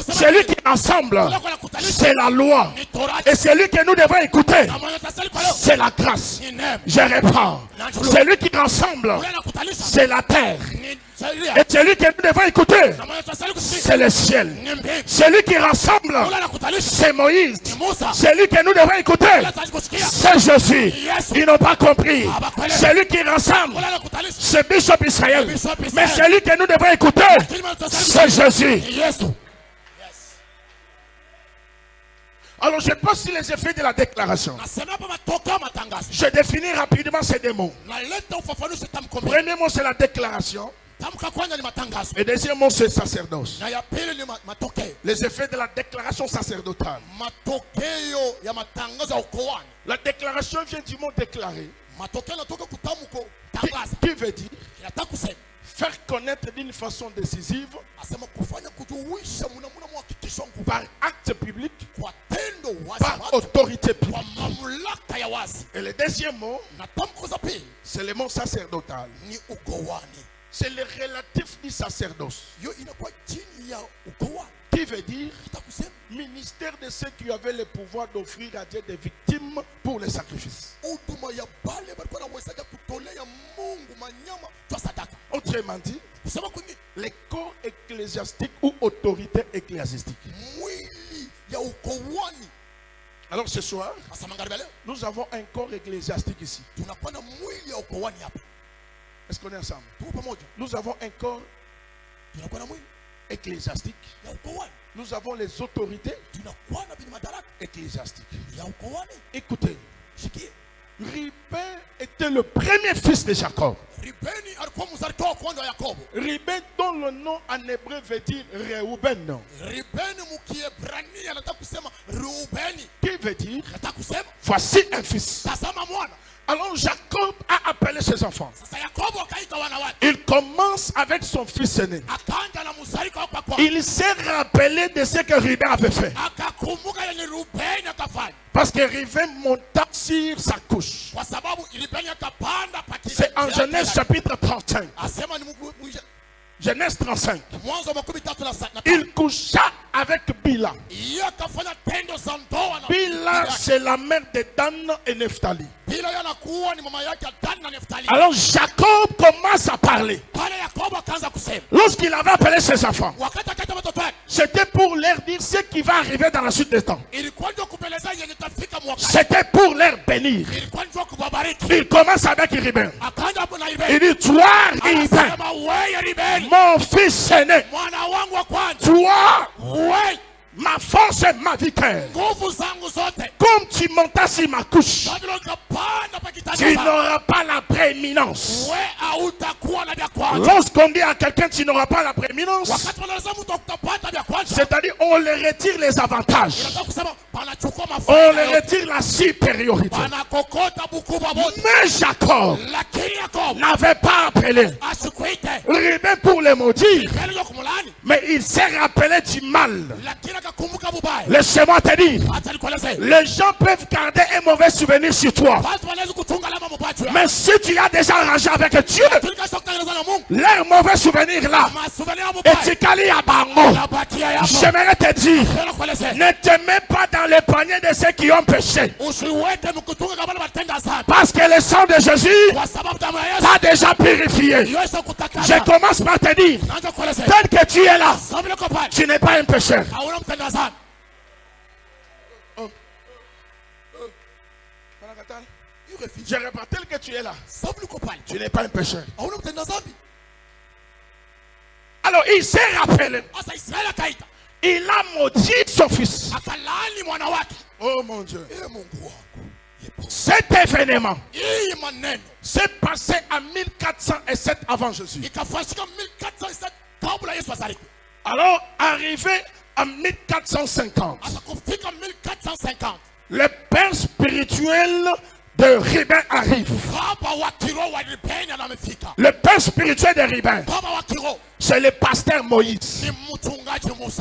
celui qui rassemble, c'est la loi. Et celui que nous devons écouter, c'est la grâce. Je reprends. Celui qui rassemble, c'est la terre. Et celui que nous devons écouter, c'est le ciel. Celui qui rassemble, c'est Moïse. Celui que nous devons écouter, c'est Jésus. Ils n'ont pas compris. Celui qui rassemble, c'est Bishop Israël. Mais celui que nous devons écouter, c'est Jésus. Alors je passe sur les effets de la déclaration. Je définis rapidement ces deux mots. Premier mot, c'est la déclaration. Et deuxième mot, c'est sacerdoce. Les effets de la déclaration sacerdotale. La déclaration vient du mot déclarer, qui veut dire faire connaître d'une façon décisive, par acte public, par autorité publique. Et le deuxième mot, c'est le mot sacerdotal. C'est le relatif du sacerdoce, qui veut dire ministère de ceux qui avaient le pouvoir d'offrir à Dieu des victimes pour les sacrifices. Autrement dit, les corps ecclésiastiques ou autorités ecclésiastiques. Alors ce soir, nous avons un corps ecclésiastique ici. Est-ce qu'on est ensemble? Nous avons un corps ecclésiastique. Nous avons les autorités ecclésiastiques. Écoutez, Ruben était le premier fils de Jacob. Ruben, dont le nom en hébreu veut dire Reuben. Qui veut dire voici un fils. Alors Jacob a appelé ses enfants. Il commence avec son fils aîné. Il s'est rappelé de ce que Ruben avait fait. Parce que Ruben monta sur sa couche. C'est en Genèse chapitre 35. Genèse 35. Il coucha avec Bila. Bila, c'est la mère de Dan et Nephtali. Alors Jacob commence à parler. Lorsqu'il avait appelé ses enfants, c'était pour leur dire ce qui va arriver dans la suite des temps. C'était pour leur bénir. Il commence avec Ruben. Il dit, toi Ruben, mon fils aîné, toi, ma force et ma victoire. Comme tu montas sur ma couche, tu n'auras pas la prééminence. Lorsqu'on dit à quelqu'un tu n'auras pas la prééminence, c'est-à-dire on leur retire les avantages, on leur retire la supériorité. Mais Jacob n'avait pas appelé Ruben pour le maudire, mais il s'est rappelé du mal. Laissez-moi te dire, les gens peuvent garder un mauvais souvenir sur toi, mais si tu as déjà arrangé avec Dieu, leur mauvais souvenir là, et tu cali à bango, j'aimerais te dire, ne te mets pas dans le panier de ceux qui ont péché, parce que le sang de Jésus t'a déjà purifié. Je commence par te dire, tel que tu es là, tu n'es pas un pécheur. Je répète, tel que tu es là, tu n'es pas un pécheur. Alors il s'est rappelé, il a maudit son fils. Oh mon Dieu. Cet événement s'est passé en 1407 avant Jésus. Alors arrivé en 1450, Le père spirituel de Ruben arrive. Le père spirituel de Ruben, c'est le pasteur Moïse.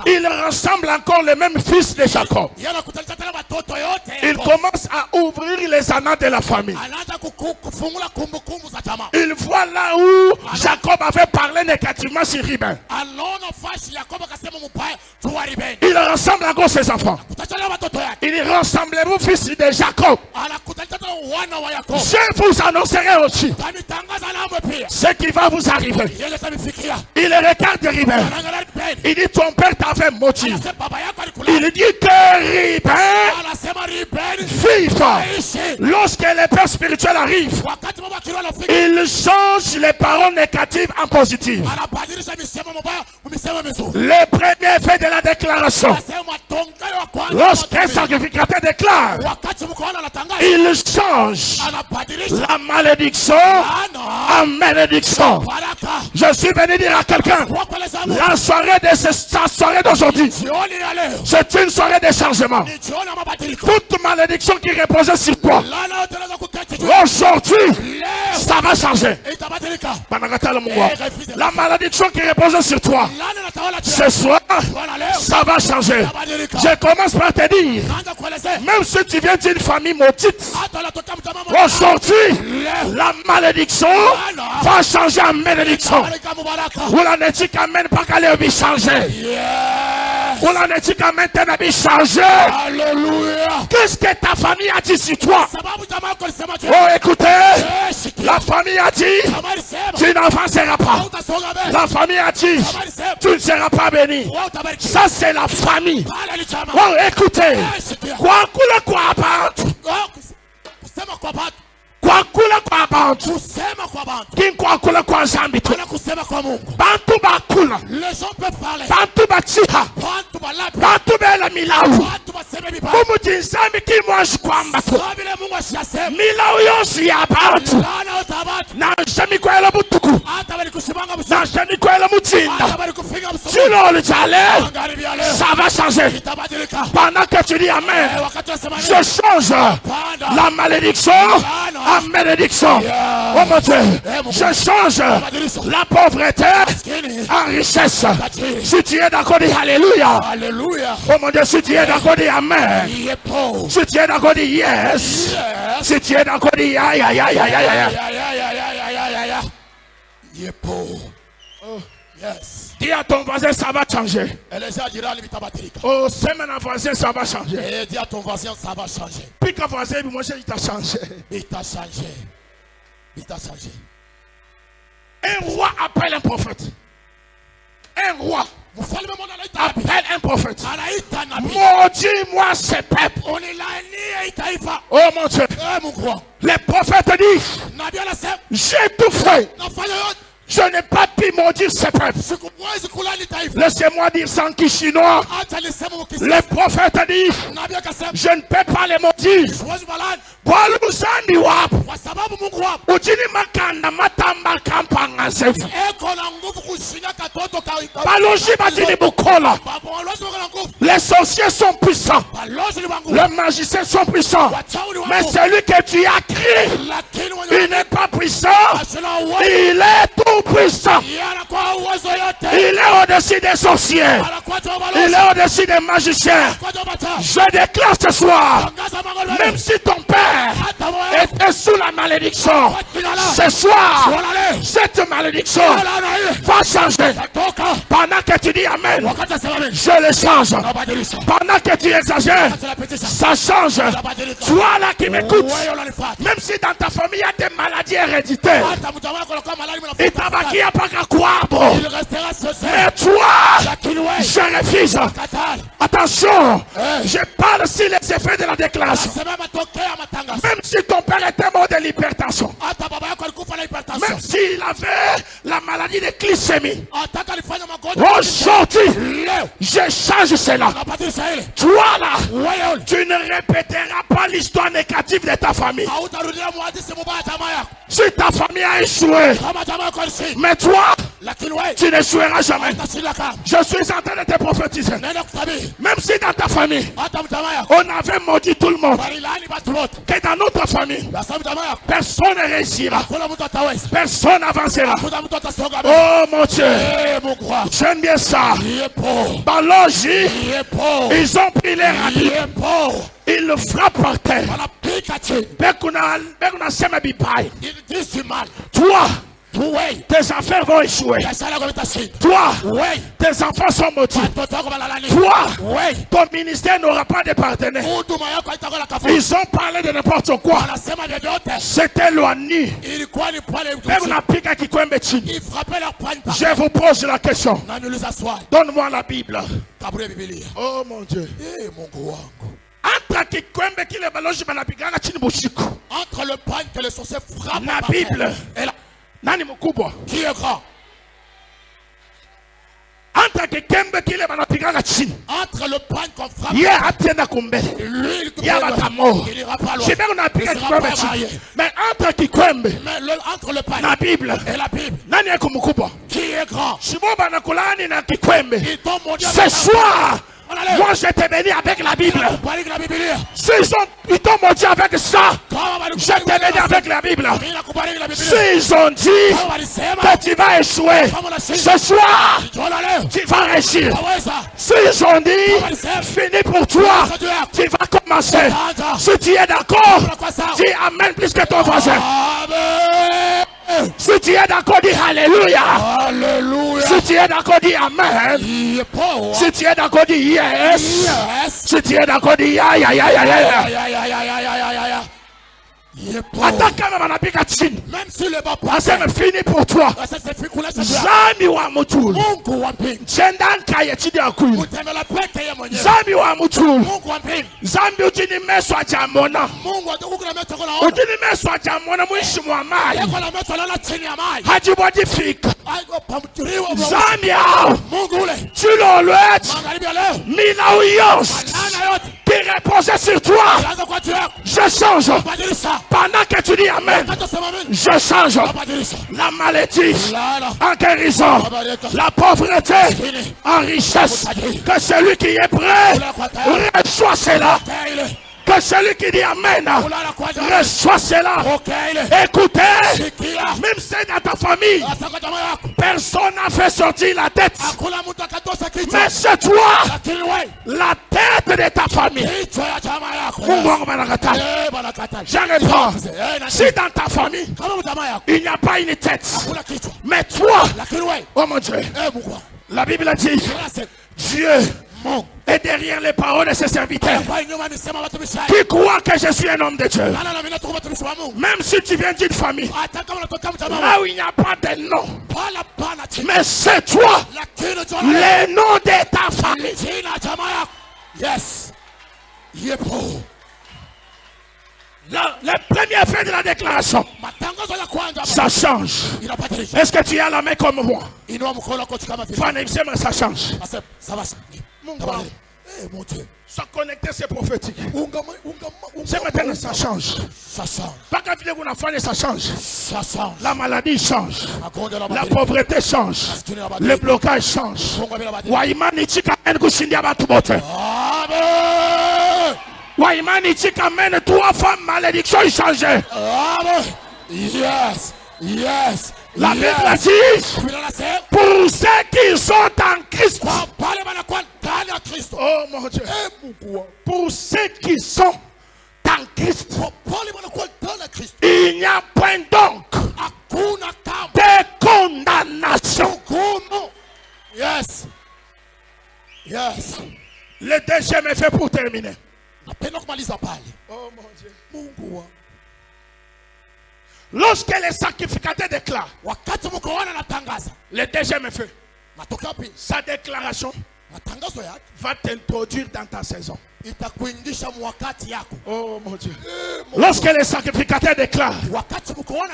Il ressemble encore le même fils de Jacob. Il commence à ouvrir les annales de la famille. Il voit là où Jacob avait parlé négativement sur Ruben. Il ressemble encore ses enfants. Il ressemble au fils de Jacob. Je vous annoncerai aussi ce qui va vous arriver. Il regarde Ruben. Il dit ton père t'avait maudit. Il dit que Ruben vive. Lorsque le père spirituel arrive, il change les paroles négatives en positives. Le premier effet de la déclaration, lorsqu'un sacrificateur déclare, il change la malédiction en bénédiction. Je suis venu dire à quelqu'un, la soirée d'aujourd'hui, c'est une soirée de changement. Toute malédiction qui reposait sur toi, aujourd'hui, ça va changer. La malédiction qui reposait sur toi, ce soir, ça va changer. Je commence par te dire, même si tu viens d'une famille maudite, aujourd'hui, la malédiction va changer en bénédiction. Ou la n'est-il qu'amène pas qu'elle ait changé. Ou la n'est-il qu'amène t'as bien changé. Qu'est-ce que ta famille a dit sur toi? Oh, écoutez, la famille a dit, tu n'avanceras pas. La famille a dit, tu ne seras pas béni. Ça, c'est la famille. Oh, écoutez, quoi kula kwa bantu kinkwa kula kwa zambi tu bantu bakula
Les gens peuvent parler.
bantu bachiha bantu bela milau mumu jinsambi kimwashi kwamba tu milau yosi ya bantu na shami kwela butuku na shami kwela mutinda chilo lijale ça va changer pendant que tu dis amen je change la malédiction en bénédiction. Oh mon Dieu, je change la pauvreté en richesse. Si tu es d'accord, dis alléluia. Oh mon Dieu, si tu es d'accord, dis amen. Si tu es d'accord, dis yes. Si tu es d'accord, dis aïe aïe aïe aïe aïe aïe.
Il est pauvre. Yes.
Dis à ton voisin, ça va changer. Oh, c'est mon voisin, ça va changer.
Et dis à ton voisin, ça va changer.
Puis qu'un voisin, moi, il t'a changé.
Il t'a changé. Il t'a changé.
Un roi appelle un prophète. Un roi appelle un prophèt. Maudis-moi ce peuple. Oh mon Dieu. Les prophètes disent, j'ai tout fait. Je n'ai pas pu maudire ce peuple. Laissez-moi dire sans qui chinois. Les prophètes disent, je ne peux pas les maudire. Les sorciers sont puissants. Les magiciens sont puissants. Mais celui que tu as créé, il n'est pas puissant. Il est tout puissant. Il est au-dessus des sorciers. Il est au-dessus des magiciens. Je déclare ce soir, même si ton père était sous la malédiction, ce soir, cette malédiction va changer. Pendant que tu dis amen, je le change. Pendant que tu exagères, ça change. Toi là qui m'écoutes, même si dans ta famille il y a des maladies héréditaires, et tabaki a pas qu'à croire, mais toi, je refuse. Attention, je parle sur les effets de la déclaration. Même si ton père était mort de l'hypertension, même s'il avait la maladie de glycémie, aujourd'hui, je change cela. Toi là, tu ne répéteras pas l'histoire négative de ta famille. Si ta famille a échoué, mais toi, tu n'échoueras jamais. Je suis en train de te prophétiser. Même si dans ta famille, on avait maudit tout le monde, que dans notre famille, personne ne réussira, personne n'avancera. Oh mon Dieu, j'aime bien ça. Balogi, ils ont pris les rabbis, ils le frappent par terre. Toi, tes affaires vont échouer. Toi, tes enfants sont maudits. Toi, ton ministère n'aura pas de partenaire. Ils ont parlé de n'importe quoi. C'était l'ONU. Je vous pose la question. Donne-moi la Bible. Oh mon Dieu. Entre
le pain que les sorciers frappent
la Bible
et la...
Qui est grand? Entre le pain qu'on frappe, lui, il ira pas loin. Mais entre le pain la Bible et la Bible, qui est grand? Ce soir, moi je t'ai béni avec la Bible. S'ils t'ont maudit avec ça, je t'ai béni avec la Bible. S'ils ont dit que tu vas échouer, ce soir, tu vas réussir. S'ils ont dit, fini pour toi, tu vas commencer. Si tu es d'accord, dis amen plus que ton voisin. Si tu es d'accord, dis Alléluia. Si tu es d'accord, dis Amen. Si tu es d'accord, dis Yes. Si tu es d'accord, dis Ya ya ya ya ya. Même si le papa c'est fini pour toi. Zami wa mutul. Chendan kaya chidi akuyu. Zami wa mutul. Zami ujini meswa jamona. Ujini meswa jamona mwishi mwamai. Hajibodi fika. Zami yao. Chilolwet. Mina uyos. Qui reposait sur toi. Je change. Pendant que tu dis Amen, je change la maladie en guérison, la pauvreté en richesse. Que celui qui est prêt reçoit cela. Que celui qui dit Amen reçoit cela. Écoutez, même si dans ta famille, personne n'a fait sortir la tête. Mais c'est toi, la tête de ta famille. Je réponds, si dans ta famille, il n'y a pas une tête, mais toi, oh mon Dieu, la Bible dit, Dieu est derrière les paroles de ses serviteurs qui croient que je suis un homme de Dieu. Même si tu viens d'une famille là où il n'y a pas de nom, mais c'est toi le nom de ta famille. Yes. Le premier fait de la déclaration, ça change. Est-ce que tu as la main comme moi? Ça change. Mon Dieu. Se connecter, c'est prophétique. C'est maintenant, ça change. Pas quand tu es ça change. La maladie change. La pauvreté change. Le blocage change. Waimani amène 3 femmes malédiction changées. Yes. La Bible dit pour ceux qui sont en Christ. Oh mon Dieu. Pour ceux qui sont en Christ, il n'y a point donc de condamnation. Yes. Le deuxième effet pour terminer. Oh mon Dieu. Lorsque les sacrificateurs déclarent, le deuxième effet, sa déclaration va t'introduire dans ta saison. Oh mon Dieu. Lorsque les sacrificateurs déclarent,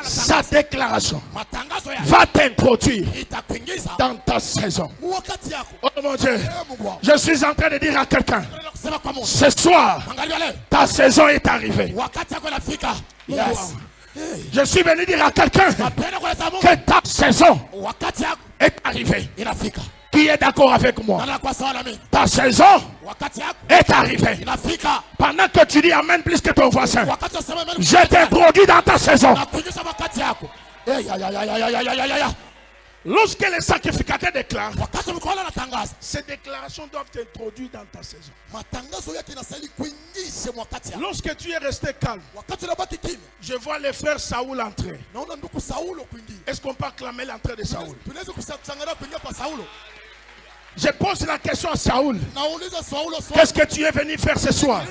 sa déclaration va t'introduire dans ta saison. Oh mon Dieu. Je suis en train de dire à quelqu'un, ce soir, ta saison est arrivée. Yes. Je suis venu dire à quelqu'un que ta saison est arrivée. Qui est d'accord avec moi? Ta saison est arrivée. Pendant que tu dis amen plus que ton voisin, je t'introduis dans ta saison. Lorsque les sacrificateurs déclarent, ces déclarations doivent t'introduire dans ta saison. Lorsque tu es resté calme, je vois les frères Saoul entrer. Est-ce qu'on peut acclamer l'entrée de Saoul? Je pose la question à Saoul. Qu'est-ce que tu es venu faire ce soir?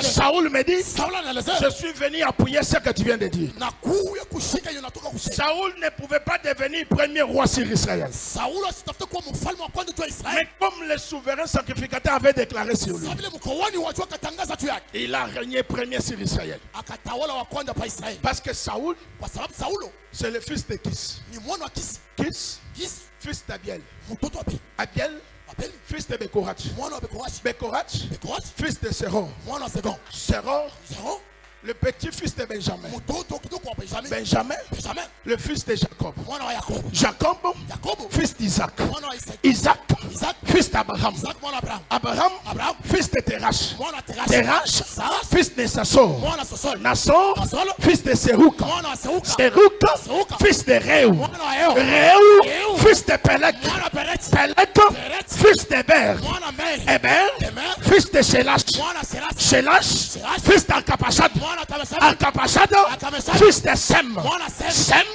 Saoul me dit, je suis venu appuyer ce que tu viens de dire. Saoul ne pouvait pas devenir premier roi sur Israël. Mais comme le souverain sacrificateur avait déclaré sur lui, il a régné premier sur Israël. Parce que Saoul, c'est le fils de Kis. Kis, fils d'Abiel. Abiel, fils de Bekorach. Bekorach, fils de Seror. Seror, le petit-fils de Benjamin. Benjamin, le fils de Jacob. Jacob, fils d'Isaac. Isaac, fils d'Abraham. Abraham, fils de Terach. Terach, fils de Nassor. Nassor, fils de Seruk. Seruk, fils de Réu. Réu, fils de Pelek. Pelek, fils d'Héber. Héber, fils de Shelash. Shelash, fils d'Arcapachad. Arcapachad, fils de Sem. Sem,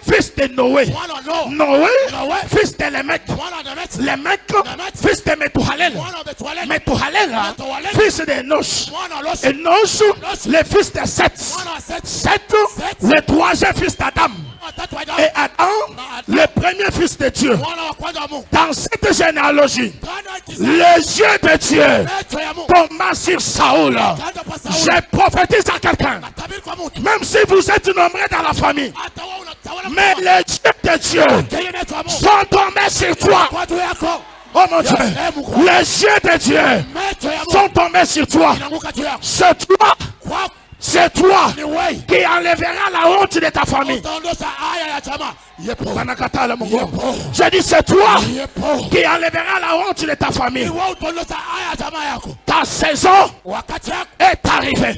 fils de Noé. Noé, fils de Lémec. Lémec, fils de Metouhalel. Metouhalel, fils de Enoch. Enoch, le fils de Seth. Seth, le troisième fils d'Adam. Et Adam, le premier fils de Dieu. Dans cette généalogie, les yeux de Dieu tombent sur Saoul. Je prophétise à quelqu'un, même si vous êtes nombreux dans la famille, mais les yeux de Dieu sont tombés sur toi. Oh mon Dieu, les yeux de Dieu sont tombés sur toi. C'est toi qui enlèvera la honte de ta famille. Je dis c'est toi qui enlèvera la honte de ta famille. Ta saison est arrivée.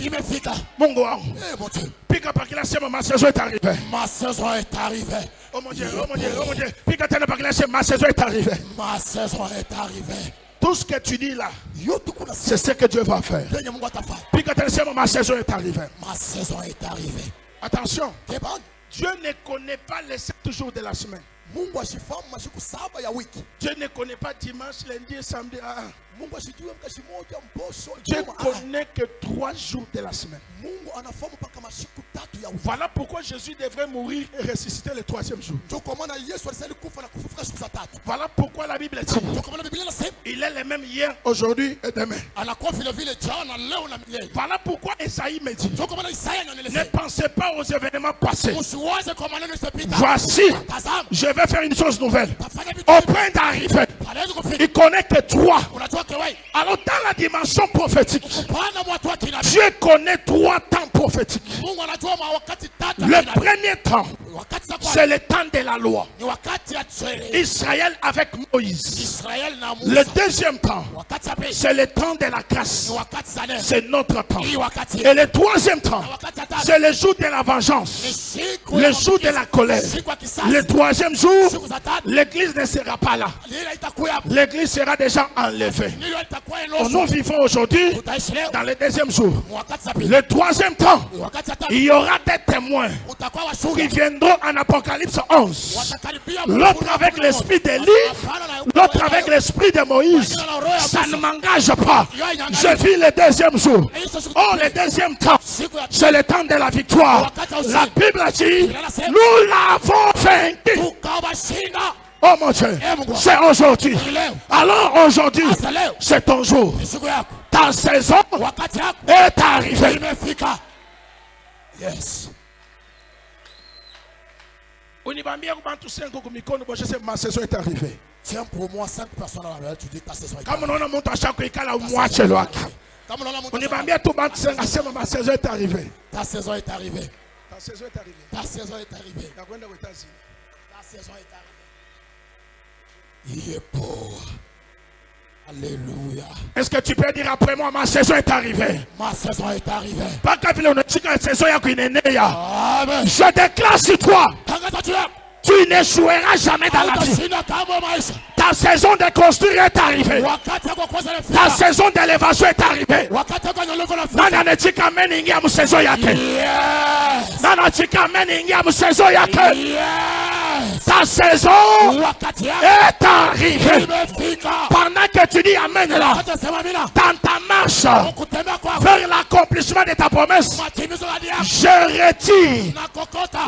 Ma saison est arrivée.
Ma saison est arrivée.
Oh mon Dieu, oh mon Dieu, oh mon Dieu. Ma saison est arrivée.
Ma saison est arrivée.
Tout ce que tu dis là, c'est ce que Dieu va faire. Ma saison est arrivée.
Ma saison est arrivée.
Attention, Dieu ne connaît pas les 7 jours de la semaine. Dieu ne connaît pas dimanche, lundi et samedi. Dieu connaît que 3 jours de la semaine. Voilà pourquoi Jésus devrait mourir et ressusciter le 3e jour. Voilà pourquoi la Bible dit il est le même hier, aujourd'hui et demain. Voilà pourquoi Esaïe me dit ne pensez pas aux événements passés. Voici, je vais faire une chose nouvelle. Au point d'arriver, il connaît que toi. Alors dans la dimension prophétique, Dieu connaît 3 temps prophétiques. Le premier temps, c'est le temps de la loi. Israël avec Moïse. Le deuxième temps, c'est le temps de la grâce. C'est notre temps. Et le troisième temps, c'est le jour de la vengeance. Le jour de la colère. Le troisième jour, l'église ne sera pas là. L'église sera déjà enlevée. Nous vivons aujourd'hui dans le deuxième jour. Le troisième temps, il y aura des témoins qui viendront en Apocalypse 11. L'autre avec l'esprit d'Élie, l'autre avec l'esprit de Moïse. Ça ne m'engage pas. Je vis le deuxième jour. Oh, le deuxième temps, c'est le temps de la victoire. La Bible dit, nous l'avons vaincu. Oh mon Dieu, c'est aujourd'hui. Alors aujourd'hui, c'est ton jour. Ta saison est arrivée.
Yes.
Ma saison est arrivée.
Tiens pour moi 5 personnes à la tu dis ta saison est
arrivée. Ta saison est arrivée.
Ta saison est arrivée.
saison est arrivée.
Ta saison est arrivée.
Ta
saison est arrivée. Il est beau. Alléluia.
Est-ce que tu peux dire après moi, ma saison est arrivée?
Ma saison est arrivée.
Pas quand on a dit que la saison est arrivée.
Amen.
Je déclare sur toi. Tu n'échoueras jamais dans la vie. Ta saison de construire est arrivée. Ta saison d'élévation est arrivée. Nana ne tika meningi ya saison yake. Nana tika meningi ya saison yake. Ta saison est arrivée. Pendant que tu dis amen là, dans ta marche vers l'accomplissement de ta promesse, je retire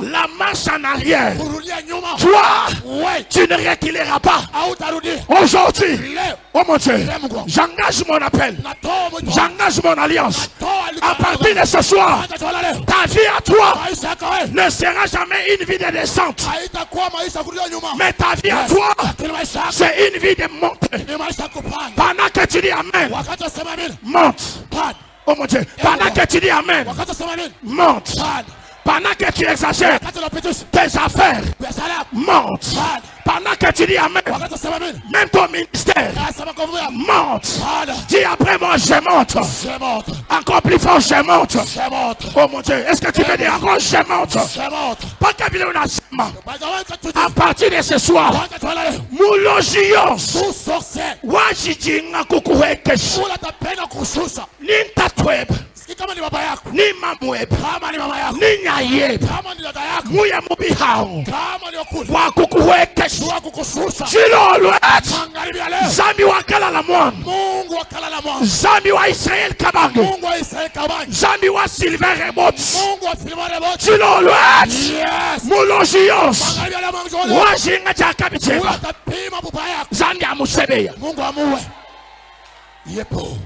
la marche en arrière. Toi, tu ne reculeras pas. Aujourd'hui, oh mon Dieu, j'engage mon appel, j'engage mon alliance. À partir de ce soir, ta vie à toi ne sera jamais une vie de descente, mais ta vie à toi, c'est une vie de montée. Pendant que tu dis amen, monte. Oh mon Dieu, pendant que tu dis amen, monte. Pendant que tu exagères tes affaires, monte. Pendant que tu dis amen, même ton ministère, monte. Dis après moi, je monte. Encore plus fort, je monte. Oh mon Dieu, est-ce que tu peux dire encore, je monte? Pas qu'à à partir de ce soir, Moulogios, Wajijinga Kukuhekesh, Nintatweb, ni mamweb, ni nyayeb, muya mubihao, wakukuhekesh, chilolwet, zambi wakala la mwan, zambi wa Israel kabange, zambi wa Sylvain Rebot, chilolwet, Moulogios, wajinga jakabicheba, zambi amusebeya,
Yepo.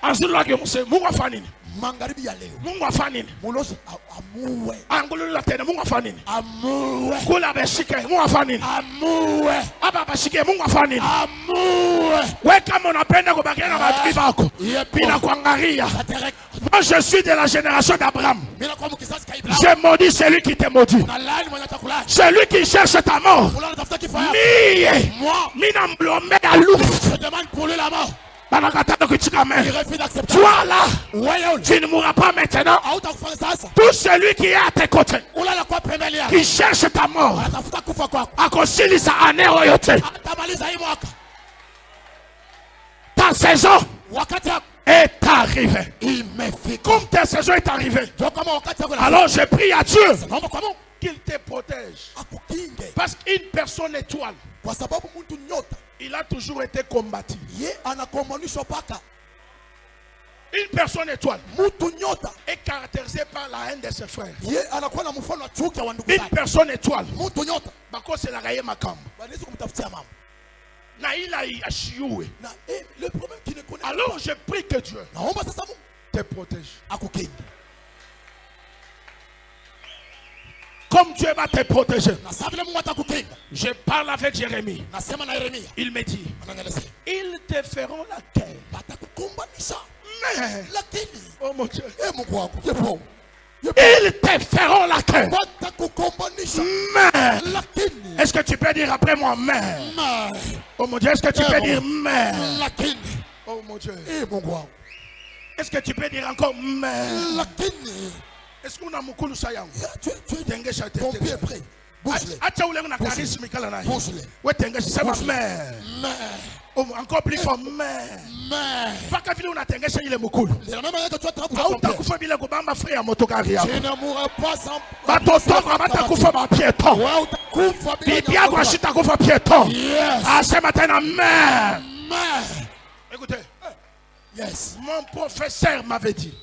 Anzulu lake muse Mungu afanini.
Magharibi ya leo.
Mungu afanini.
Mulozi amuwe.
Angulu la tena Mungu afanini.
Amuwe.
Kula beshike Mungu afanini.
Amuwe.
Aba bashike Mungu afanini.
Amuwe.
Wewe kama unapenda kubakia na maadui wako. Bila kuangalia. Moi je suis de la génération d'Abraham. Je maudis celui qui te maudit. Celui qui cherche ta mort. Mina mblombe à l'ouf.
Je demande pour lui la mort.
Toi là, tu ne mourras pas maintenant. Tout celui qui est à tes côtés, qui cherche ta mort, ta saison est arrivée. Comme ta saison est arrivée, alors je prie à Dieu qu'il te protège. Parce qu'une personne étoile, il a toujours été combattu. Une personne étoile est caractérisée par la haine de ses frères. Une personne étoile, c'est la raye makam. Alors je prie que Dieu te protège. Comme Dieu va te protéger. Je parle avec Jérémie. Il me dit, ils te feront la guerre. Mais, oh mon Dieu, ils te feront la guerre. Mais, est-ce que tu peux dire après moi, mais? Oh mon Dieu, est-ce que tu peux dire mais? Oh mon Dieu. Est-ce que tu peux dire encore mais? Est-ce qu'on a mukulu sayang?
Ton pied est prêt. Bouge-le.
Bouge-le. Encore plus fort, mais. Pas qu'à on a tengu chez les mukulu. Tu ne
mourras pas sans.
Écoutez.
Yes.
Mon professeur m'avait dit.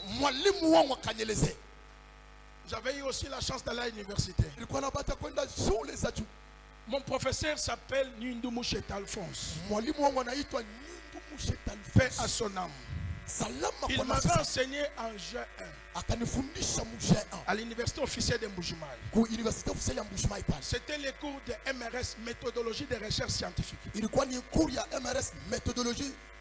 J'avais eu aussi la chance d'aller à l'université. Mon professeur s'appelle Nindu Mouchet Alphonse. Paix à son âme. Il m'avait enseigné en G1 à l'université officielle de Mbujimayi. C'était les cours de MRS, méthodologie de recherche scientifique.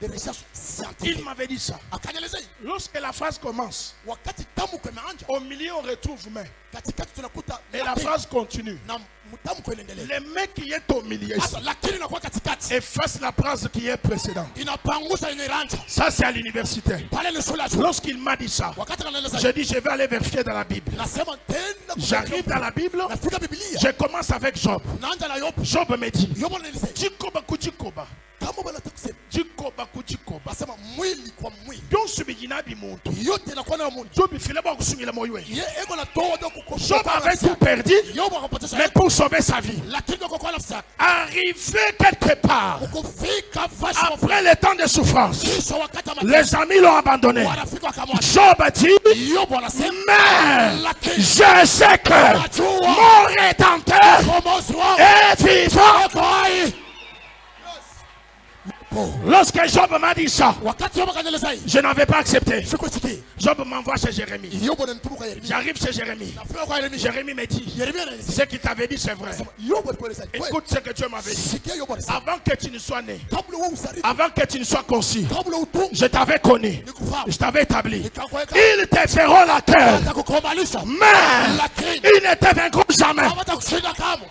des recherches scientifiques.
Il m'avait dit ça.
Akanielezea
Lorsque la phrase commence,
wakati tamko imeanza,
au milieu on retrouve mais.
katikati tunakuta
Et la phrase continue.
na mtamko inaendelea.
Le mec qui est au milieu
Sasa lakini inakuwa katikati
efface la phrase qui est précédente.
inapangusha inaanza.
Ça c'est à l'université.
Pale ni shule ya shule.
Lorsqu'il m'a dit ça,
Wakati anaeleza
j'ai dit je vais aller vérifier dans la Bible.
nasema tena
J'arrive dans la Bible,
nafika Biblia.
je commence avec Job.
Naanza na Yobu.
Job me dit,
Yobu anaeleza
Jikoba kujikoba,
kama wanataka kusema
Jikoba kujikoba.
basema mwili kwa mwili.
Byonse bigina bimuntu.
Yote inakuwa na Mungu.
Job file ba kusungila moyo.
Ye ego na toa do kuko.
Job avait tout perdu,
Yobu akapoteza
mais pour sauver sa vie.
lakini kwa kwa nafsi yake.
Arrivé quelque part,
Ukufika vashi
après le temps de souffrance,
kisha wakati wa
les amis l'ont abandonné.
wanafika wakamwacha.
Job dit,
Yobu anasema
mais
lakini
je sais que mon rédempteur
Komosi wao
est vivant.
wako hai.
Lorsque Job m'a dit ça,
Wakati Yobu akanieleza hii
je n'avais pas accepté.
sikusikii.
Job m'envoie chez Jérémie.
Yobu ananituma kwa Yeremia.
J'arrive chez Jérémie.
Nafika kwa Yeremia.
Jérémie me dit,
Yeremia ananieleza
ce qu'il t'avait dit, c'est vrai.
Yobu alikueleza kweli.
Écoute ce que Dieu m'avait dit.
Sikia Yobu anasema
Avant que tu ne sois né,
kabla wewe usarifu,
avant que tu ne sois conçu,
kabla utungu
je t'avais connu,
nikufahamu.
je t'avais établi.
Nikakuweka
Ils te feront la terre,
nitakukomalisha.
mais
Lakini
ils ne te vaincront jamais.
hawatakushinda kamwe.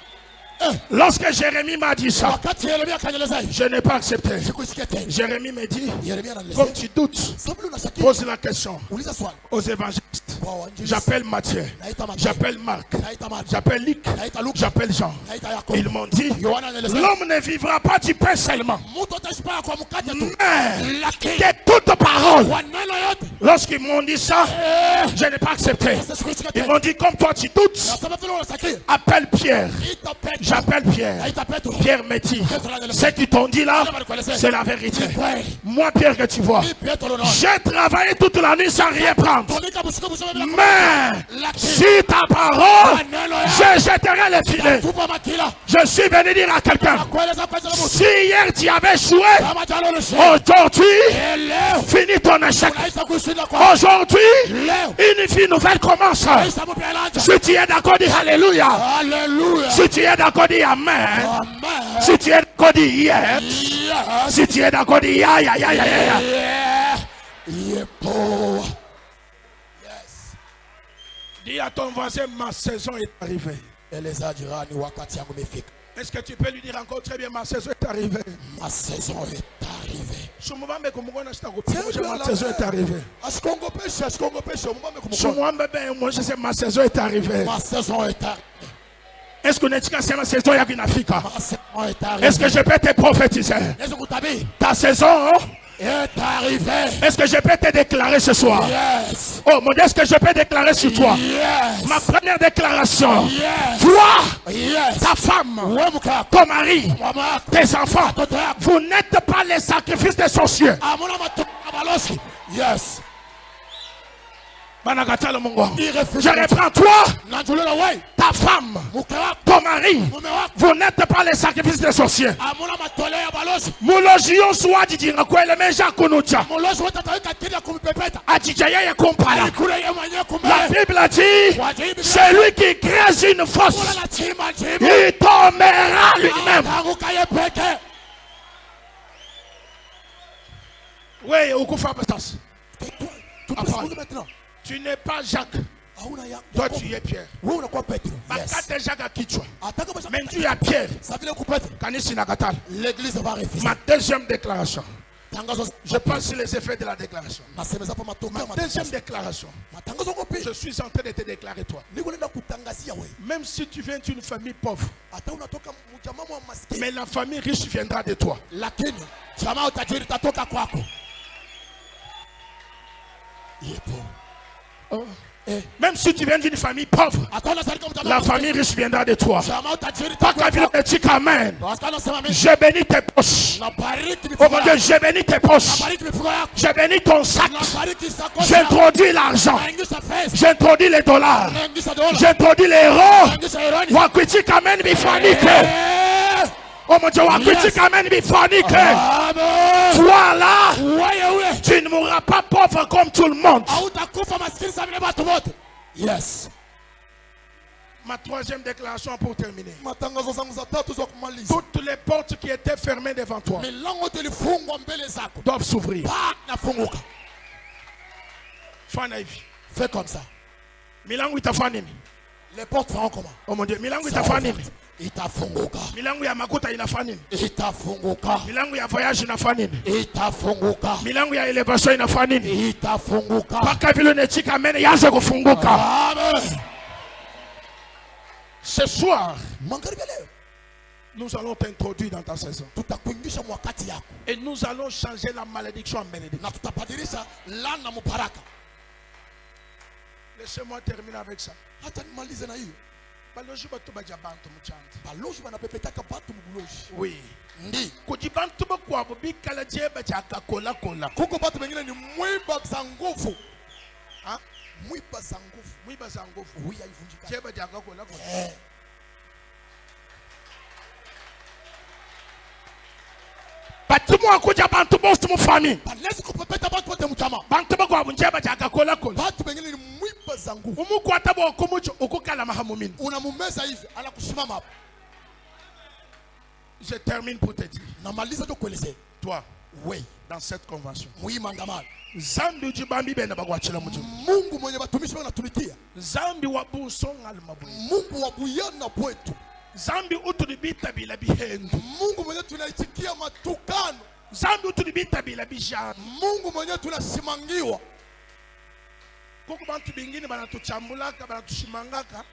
Lorsque Jérémie m'a dit ça,
Wakati Yeremia akanieleza hii
je n'ai pas accepté.
sikusikia tena.
Jérémie me dit,
Yeremia ananieleza
comme tu doutes,
sababu unashakia
pose la question
uliza swali
aux évangélistes.
kwa wainjilisti.
J'appelle Matthieu,
Naita Mathayo.
j'appelle Marc,
Naita Marko.
j'appelle Luc,
Naita Luka.
j'appelle Jean.
Naita Yakobo.
Ils m'ont dit,
Yohana anaeleza
l'homme ne vivra pas du pain seulement,
mtu ataishi kwa mkate tu,
mais
lakini
de toute parole.
kwa neno yote.
Lorsqu'ils m'ont dit ça, je n'ai pas accepté.
Sasa sikusikia
Ils
tena.
m'ont dit, comme toi tu doutes,
Na sababu vile unashakia
appelle Pierre.
ita Petro.
J'appelle Pierre.
Naita Petro.
Pierre me dit, ce qu'ils t'ont dit là, c'est la vérité. Moi, Pierre, que tu vois,
Petro unaona.
j'ai travaillé toute la nuit sans rien prendre.
Tumika busiku busiku bila
Mais
lakini
si ta parole, je jetterai le filet.
tupa makila.
Je suis venu dire à quelqu'un,
Kueleza kwa sababu
si hier tu avais joué,
kama jalo le shida.
aujourd'hui,
Leo
finis ton échec.
unaisha kushinda kwa
Aujourd'hui,
leo.
une vie nouvelle commence.
Maisha mpya yanaanza.
Si tu es d'accord, dis Alléluia.
Hallelujah.
Si tu es d'accord, dis Amen.
Amen.
Si tu es d'accord, dis Yes.
Yeah.
Si tu es d'accord, dis Ya, ya, ya, ya, ya.
Yeah. Yepo. Yes.
Dis à ton voisin, ma saison est arrivée.
Eleza jirani wakati yangu imefika.
Est-ce que tu peux lui dire encore très bien, ma saison est arrivée?
Ma saison est arrivée.
Sumubambe kumugona sitakupiga, ma saison est arrivée.
Asikongopeshe umwame kumukona.
Sumubambe ben moi je sais ma saison est arrivée.
Ma saison est arrivée.
Est-ce que unatika sema saison yako inafika?
Ma saison est arrivée.
Est-ce que je peux te prophétiser?
Yesu kutabiri.
Ta saison
Est arrivée.
est-ce que je peux te déclarer ce soir?
Yes.
Oh mon Dieu, est-ce que je peux déclarer sur toi?
Yes.
Ma première déclaration.
Yes.
Toi,
Yes.
ta femme,
Wewe mke wako.
ton mari,
Mama yako.
tes enfants,
Watoto yako.
vous n'êtes pas les sacrifices des sorciers.
Amuna matoka balozi. Yes.
Banakatala Mungu wangu.
Il refuse.
Je reprends toi,
Nanjulela wewe.
ta femme,
Mke wako.
ton mari,
Mume wako.
vous n'êtes pas les sacrifices des sorciers.
Amuna matoleo ya balozi.
Mulojio swadi jinga kwele meja kunucha.
Molozi wote ataweka kile ya kumpepeta.
Ajija yeye kumpala.
Kule yeye mwenyewe kumbe.
La Bible dit,
Wajibu.
celui qui crée une fosse,
Kula na chimba chimba.
il tombera lui-même.
Anguka ye peke.
Oui, ukufa pastas.
Tu peux
Apprends.
maintenant.
Tu n'es pas Jacques,
Hauna ya.
toi tu es Pierre.
Wewe unakuwa Petro. Yes.
Bakate Jacques a kichwa.
Ataka basi.
Mais tu es Pierre.
Ça vile ku Petro.
Kanisi nakatal.
L'église va refuser.
Ma deuxième déclaration.
Tangazo.
Je pense sur les effets de la déclaration.
Nasemeza pa matokeo.
Ma deuxième déclaration.
Matangazo ngopi.
Je suis en train de te déclarer toi.
Niko nenda kutangazia wewe.
Même si tu viens d'une famille pauvre,
Hata unatoka mjamaa wa maskini.
mais la famille riche viendra de toi.
Lakini jamaa utajiri tatoka kwako. Yepo.
Oh. Même si tu viens d'une famille pauvre,
Hata unasarika mjamaa.
la famille riche viendra de toi.
Jamaa utajiri
Pas qu'à
tatoka.
vile petit amen.
Wasikana sema mimi.
Je bénis tes poches.
Nabariki
Oh
mifuko
mon Dieu,
yako.
je bénis tes poches.
Nabariki mifuko yako.
Je bénis ton sac.
Nabariki sakoshi yako.
J'introduis l'argent.
Naingisha pesa.
J'introduis les dollars.
Naingisha dola.
J'introduis les euros.
Naingisha heroni.
Wakwiti amen bifanike. Oh mon Dieu, wakwiti amen bifanike.
Amen.
Voilà.
Wewe.
Tu ne mourras pas pauvre comme tout le monde.
Hautakufa maskini sana vile watu wote. Yes.
Ma troisième déclaration pour terminer.
matangazo zangu za tatu za kumaliza.
Toutes les portes qui étaient fermées devant toi
Milango yote ilifungwa mbele zako
doivent s'ouvrir.
nafunguka.
Fanya hivi.
Fais comme ça.
Milango itafanya nini?
Les portes feront comment?
Oh mon Dieu, milango itafanya nini?
Itafunguka.
Milango ya makuta inafanya nini?
Itafunguka.
Milango ya voyage inafanya nini?
Itafunguka.
Milango ya elevation inafanya nini?
Itafunguka.
Paka vile unachika amen yaanze kufunguka.
Amen.
Ce soir,
Magharibi leo
nous allons t'introduire dans ta saison.
tutakuingisha mwakati yako
Et nous allons changer la malédiction en bénédiction.
na tutabadilisha laana mubaraka.
Laissez-moi terminer avec ça.
Hata nimalize na hiyo.
Baloji batu bajabantu mchanta.
Balozi banapepetaka batu mubuloji.
Oui.
Ndi.
Kujibantu bakwa bikala jeba chaka kola kola.
Kuko batu wengine ni mwiba za nguvu. Ha? Mwiba za nguvu.
Mwiba za nguvu.
Huyu haivunjika.
Jeba chaka kola kola. Batumu akuja bantu bosi mu famille.
Banaweza kupepeta batu wote mchama.
Bantu bakwa bunjeba chaka kola kola.
Batu wengine ni mwiba za nguvu.
Umukwata bo kumucho ukukala mahamumini.
Unamumeza hivi anakusimama hapo.
Je termine pour te dire.
Namaliza tu kuelezea.
Toi,
We,
dans cette convention.
muimandamano.
Zambi ujibambi bena bagwachila mutu.
Mungu mwenye batumishi wanatumikia.
Zambi wabusonga almabu.
Mungu wa buyana bwetu.
Zambi utulibita bila bihendu.
Mungu mwenye tunaitikia matukano.
Zambi utulibita bila bijana.
Mungu mwenye tunasimangiwa.
Kuku bantu bingine banatuchambulaka banatushimangaka.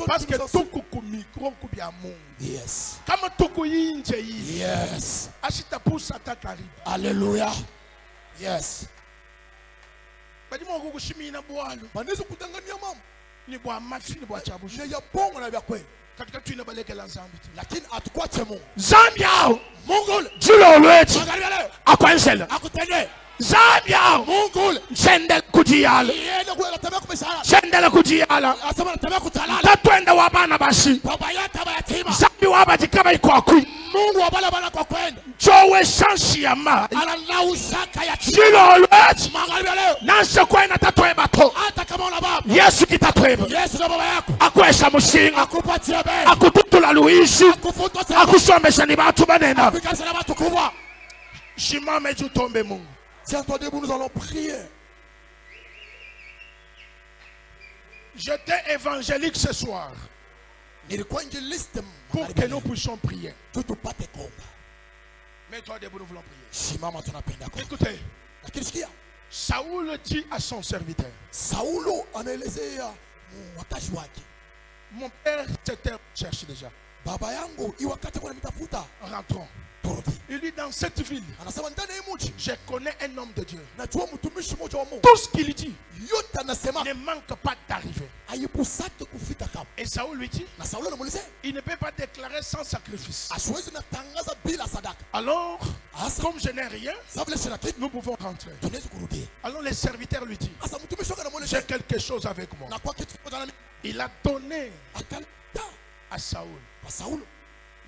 Parce
que tuku ku micro ku bya Mungu.
Yes.
Kama tuku yinje yi.
Yes.
Ashita pusa ta karibu.
Alléluia. Yes.
Badimo kukushimina bwalo.
Banaweza kudangania mama.
Ni bwa mafi ni bwa chabusha.
Ni ya bongo na vya kweli.
Katika tuina balekela zambi tu.
Lakini atukwache Mungu.
Zambi yao.
Mungu ule.
Jilo olweti.
Magharibi leo.
Akwensela.
Akutende.
Zambi yao.
Mungu ule.
Shendele kujiyala.
Yeye kule anatembea kumeshara.
Shendele kujiyala.
Anasema anatembea kutalala.
Tatwenda wabana bashi.
Baba yake yatima.
Zambi wabajikaba ikwakwi.
Mungu wa bala kwa kwenda.
Jowe shansi ya ma.
Analaushaka ya chini.
Jilo olweti.
Magharibi leo.
Nanse kwena tatweba to.
Hata kama una baba.
Yesu kitatweba.
Yesu ndio baba yako.
Akwesha mushinga.
Akupatia bei.
Akututula luishi.
Akufuta sana.
Akusomesha ni batu banena.
Akukasa na watu kubwa.
Shimame jutombe Mungu.
Tiens-toi debout, nous allons prier.
J'étais évangélique ce soir
Nilikuwa injilisti
pour que nous puissions prier.
tutupate komba.
Mets-toi debout, nous voulons prier.
Simama tunapenda komba.
Écoutez,
Lakini sikia,
Saoul dit à son serviteur,
Saulo anaelezea wakazi wake.
mon père te cherche déjà.
Baba yangu hii wakati kwa nitafuta.
Rentrons.
Turudi.
Il dit dans cette ville,
Anasema ndani ya mji
je connais un homme de Dieu.
najua mtumishi mmoja wa Mungu.
Tout ce qu'il dit
Yote anasema
ne manque pas d'arriver.
haipusake kufika kama.
Et Saoul lui dit,
Na Saulo anamuelezea
il ne peut pas déclarer sans sacrifice.
asiwezi natangaza bila sadaka.
Alors,
Asa
comme je n'ai rien,
sababu ile shina kitu
nous pouvons rentrer.
tunaweza kurudia.
Alors le serviteur lui dit,
Asa mtumishi wake
j'ai
anamuelezea
quelque chose avec moi.
na kwa kitu kimoja nami
Il a donné
akaleta
à Saoul.
kwa Saulo.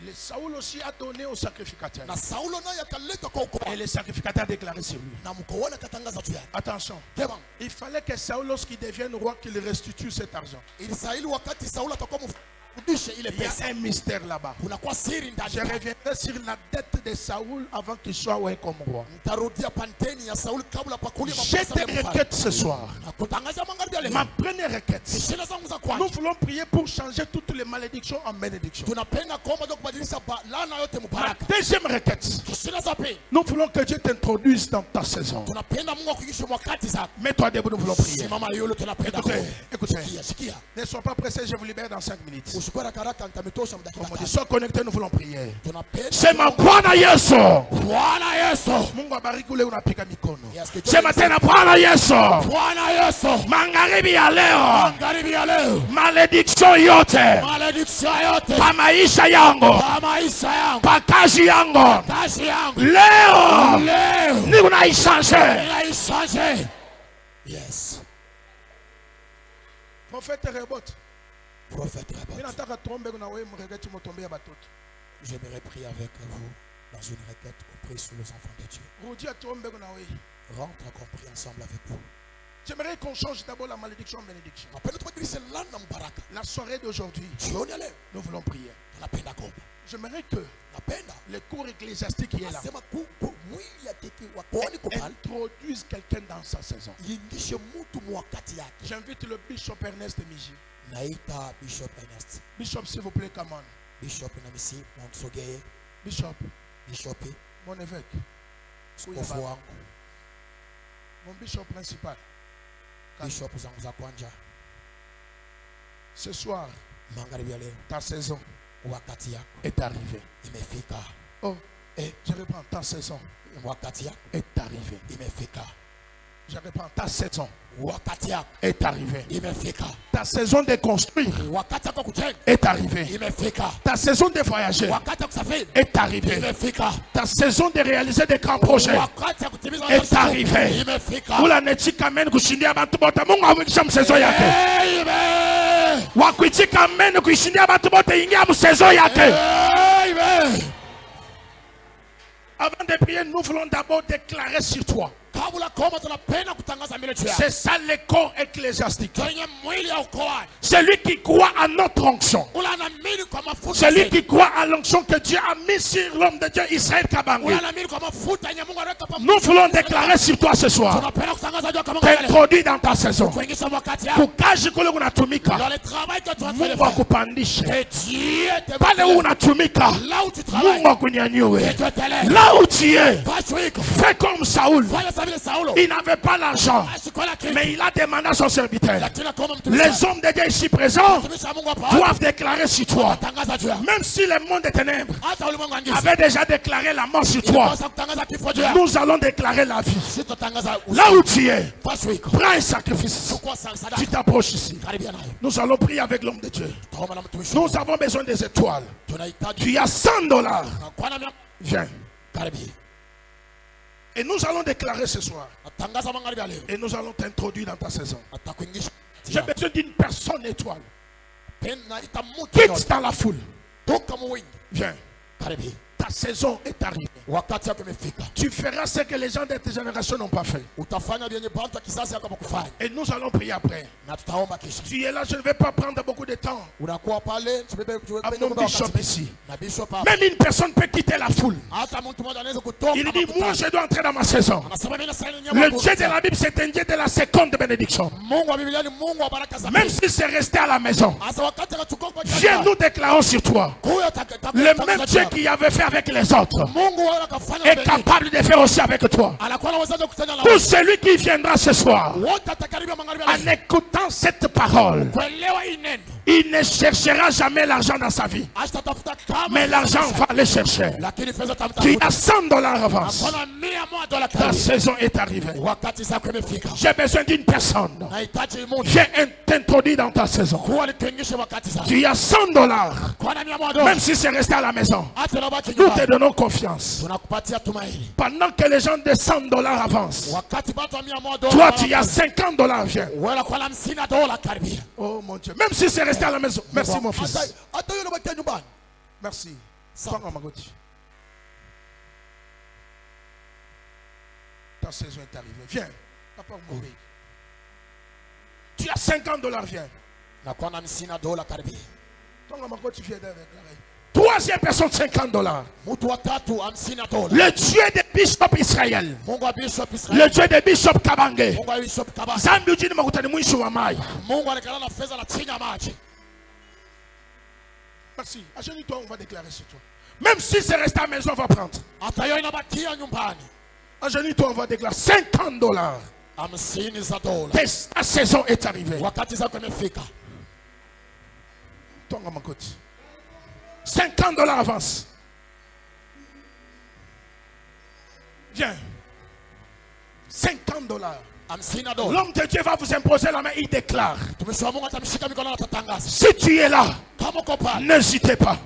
Le Saoul aussi a donné au sacrificateur.
Na Saulo naye akaleta kwa ukoo.
Et le sacrificateur a déclaré sur lui.
Na mkoona katangaza juu yake.
Attention,
Kema,
il fallait que Saoul, lorsqu'il devienne roi, qu'il restitue cet argent.
ilistahili wakati Saulo atakuwa mfundishe ile
Il y a
pesa.
un mystère là-bas.
Kuna kwa siri ndani.
Je reviendrai sur la dette de Saoul avant qu'il soit roi comme roi.
Nitarudia panteni ya Saulo kabla pakulia
J'ai des requêtes ce soir.
Na kutangaza magharibi ya
Ma
leo.
première requête,
Shida zangu za
nous
kwanza.
voulons prier pour changer toutes les malédictions en bénédictions.
Tunapenda kuomba ndio kubadilisha laana yote
Ma
mbaraka.
deuxième requête,
Shida za pili.
nous voulons que Dieu t'introduise dans ta saison.
Tunapenda Mungu akuingishe mwakati zako.
Mets-toi debout, nous voulons prier.
Simama yule tunapenda
Écoutez,
kuomba.
écoutez.
Sikia, sikia.
Ne sois pas pressés, je vous libère dans 5 minutes.
Usikue haraka nitametosha mdakika
Comme on dit,
5.
sois connecté, nous voulons prier.
Tunapenda.
Sema Bwana Yesu.
Bwana Yesu.
Mungu abariki ule unapiga mikono.
Yes,
Sema tena Bwana Yesu.
Bwana Yesu.
Magharibi ya leo,
Magharibi ya leo.
malediction yote
Malediction yote.
kwa maisha yangu,
Kwa maisha yangu.
kwa kazi yangu,
Kazi yangu.
leo
Leo.
ni unaishange.
Inaishange. Yes.
Prophète Rebot,
Prophète Rabot.
mimi nataka tuombe na wewe mregeti motombea batoto.
J'aimerais prier avec vous dans une requête qu'on prie sur les enfants de Dieu.
Rudia tuombe na wewe.
Rentre qu'on prie ensemble avec vous.
J'aimerais qu'on change d'abord la malédiction en bénédiction. La soirée d'aujourd'hui, nous voulons prier. J'aimerais que le cours ecclésiastique qui est là introduise quelqu'un dans sa saison. J'invite le bishop Ernest Miji. Bishop, s'il vous plaît, come on. Bishop, mon évêque. Mon bishop principal. Ce soir, ta saison est arrivée. Oh, je reprends, ta saison est arrivée. Je reprends, ta saison est arrivée. Ta saison de construire est arrivée. Ta saison de voyager est arrivée. Ta saison de réaliser des grands projets est arrivée. Ula netika men kushindia bantu bote Mungu awikisha msezo yake. Wakuitika men kushindia bantu bote ingia msezo yake. Avant de prier, nous voulons d'abord déclarer sur toi. C'est ça le corps ecclésiastique. Celui qui croit à notre onction. Celui qui croit à l'onction que Dieu a mis sur l'homme de Dieu Israël Kabangui. Nous voulons déclarer sur toi ce soir. T'introduis dans ta saison. Kukaji kule unatumika. Mungu akupandishe. Pale unatumika. Mungu akunyanyue. Là où tu es, fais comme Saoul. Il n'avait pas l'argent, mais il a demandé à son serviteur. Les hommes de Dieu ici présents doivent déclarer sur toi. Même si le monde des ténèbres avait déjà déclaré la mort sur toi, nous allons déclarer la vie. Là où tu es, prends un sacrifice. Tu t'approches ici. Nous allons prier avec l'homme de Dieu. Nous avons besoin des étoiles. Tu as $100. Viens. Et nous allons déclarer ce soir. Et nous allons t'introduire dans ta saison. J'ai besoin d'une personne étoile. Quitte dans la foule. Viens. Ta saison est arrivée. Tu feras ce que les gens de ta génération n'ont pas fait. Et nous allons prier après. Tu es là, je ne vais pas prendre beaucoup de temps. À mon bishop ici. Même une personne peut quitter la foule. Il dit, moi je dois entrer dans ma saison. Le Dieu de la Bible, c'est un Dieu de la seconde bénédiction. Même si c'est resté à la maison. Viens, nous déclarons sur toi. Le même Dieu qui avait fait avec les autres est capable de faire aussi avec toi. Tout celui qui viendra ce soir en écoutant cette parole, il ne cherchera jamais l'argent dans sa vie, mais l'argent va le chercher. Tu as $100 avance. Ta saison est arrivée. J'ai besoin d'une personne. Viens t'introduire dans ta saison. Tu as $100. Même si c'est resté à la maison, nous te donnons confiance. Pendant que les gens de $100 avancent, toi tu as $50. Viens. Oh mon Dieu. Même si c'est resté à la maison. Merci mon fils. Merci. Ta saison est arrivée. Viens. Papa, tu as $50. Viens. Tu viens avec l'oreille. Troisième personne, $50. Le Dieu de Bishop Israël. Le Dieu de Bishop Kabangé. Merci. Agenouille-toi, on va déclarer sur toi. Même si c'est resté à la maison, on va prendre. Agenouille-toi, on va déclarer $50. Ta saison est arrivée. $50 avance. Viens. $50. L'homme de Dieu va vous imposer la main. Il déclare. Si tu es là, n'hésitez pas.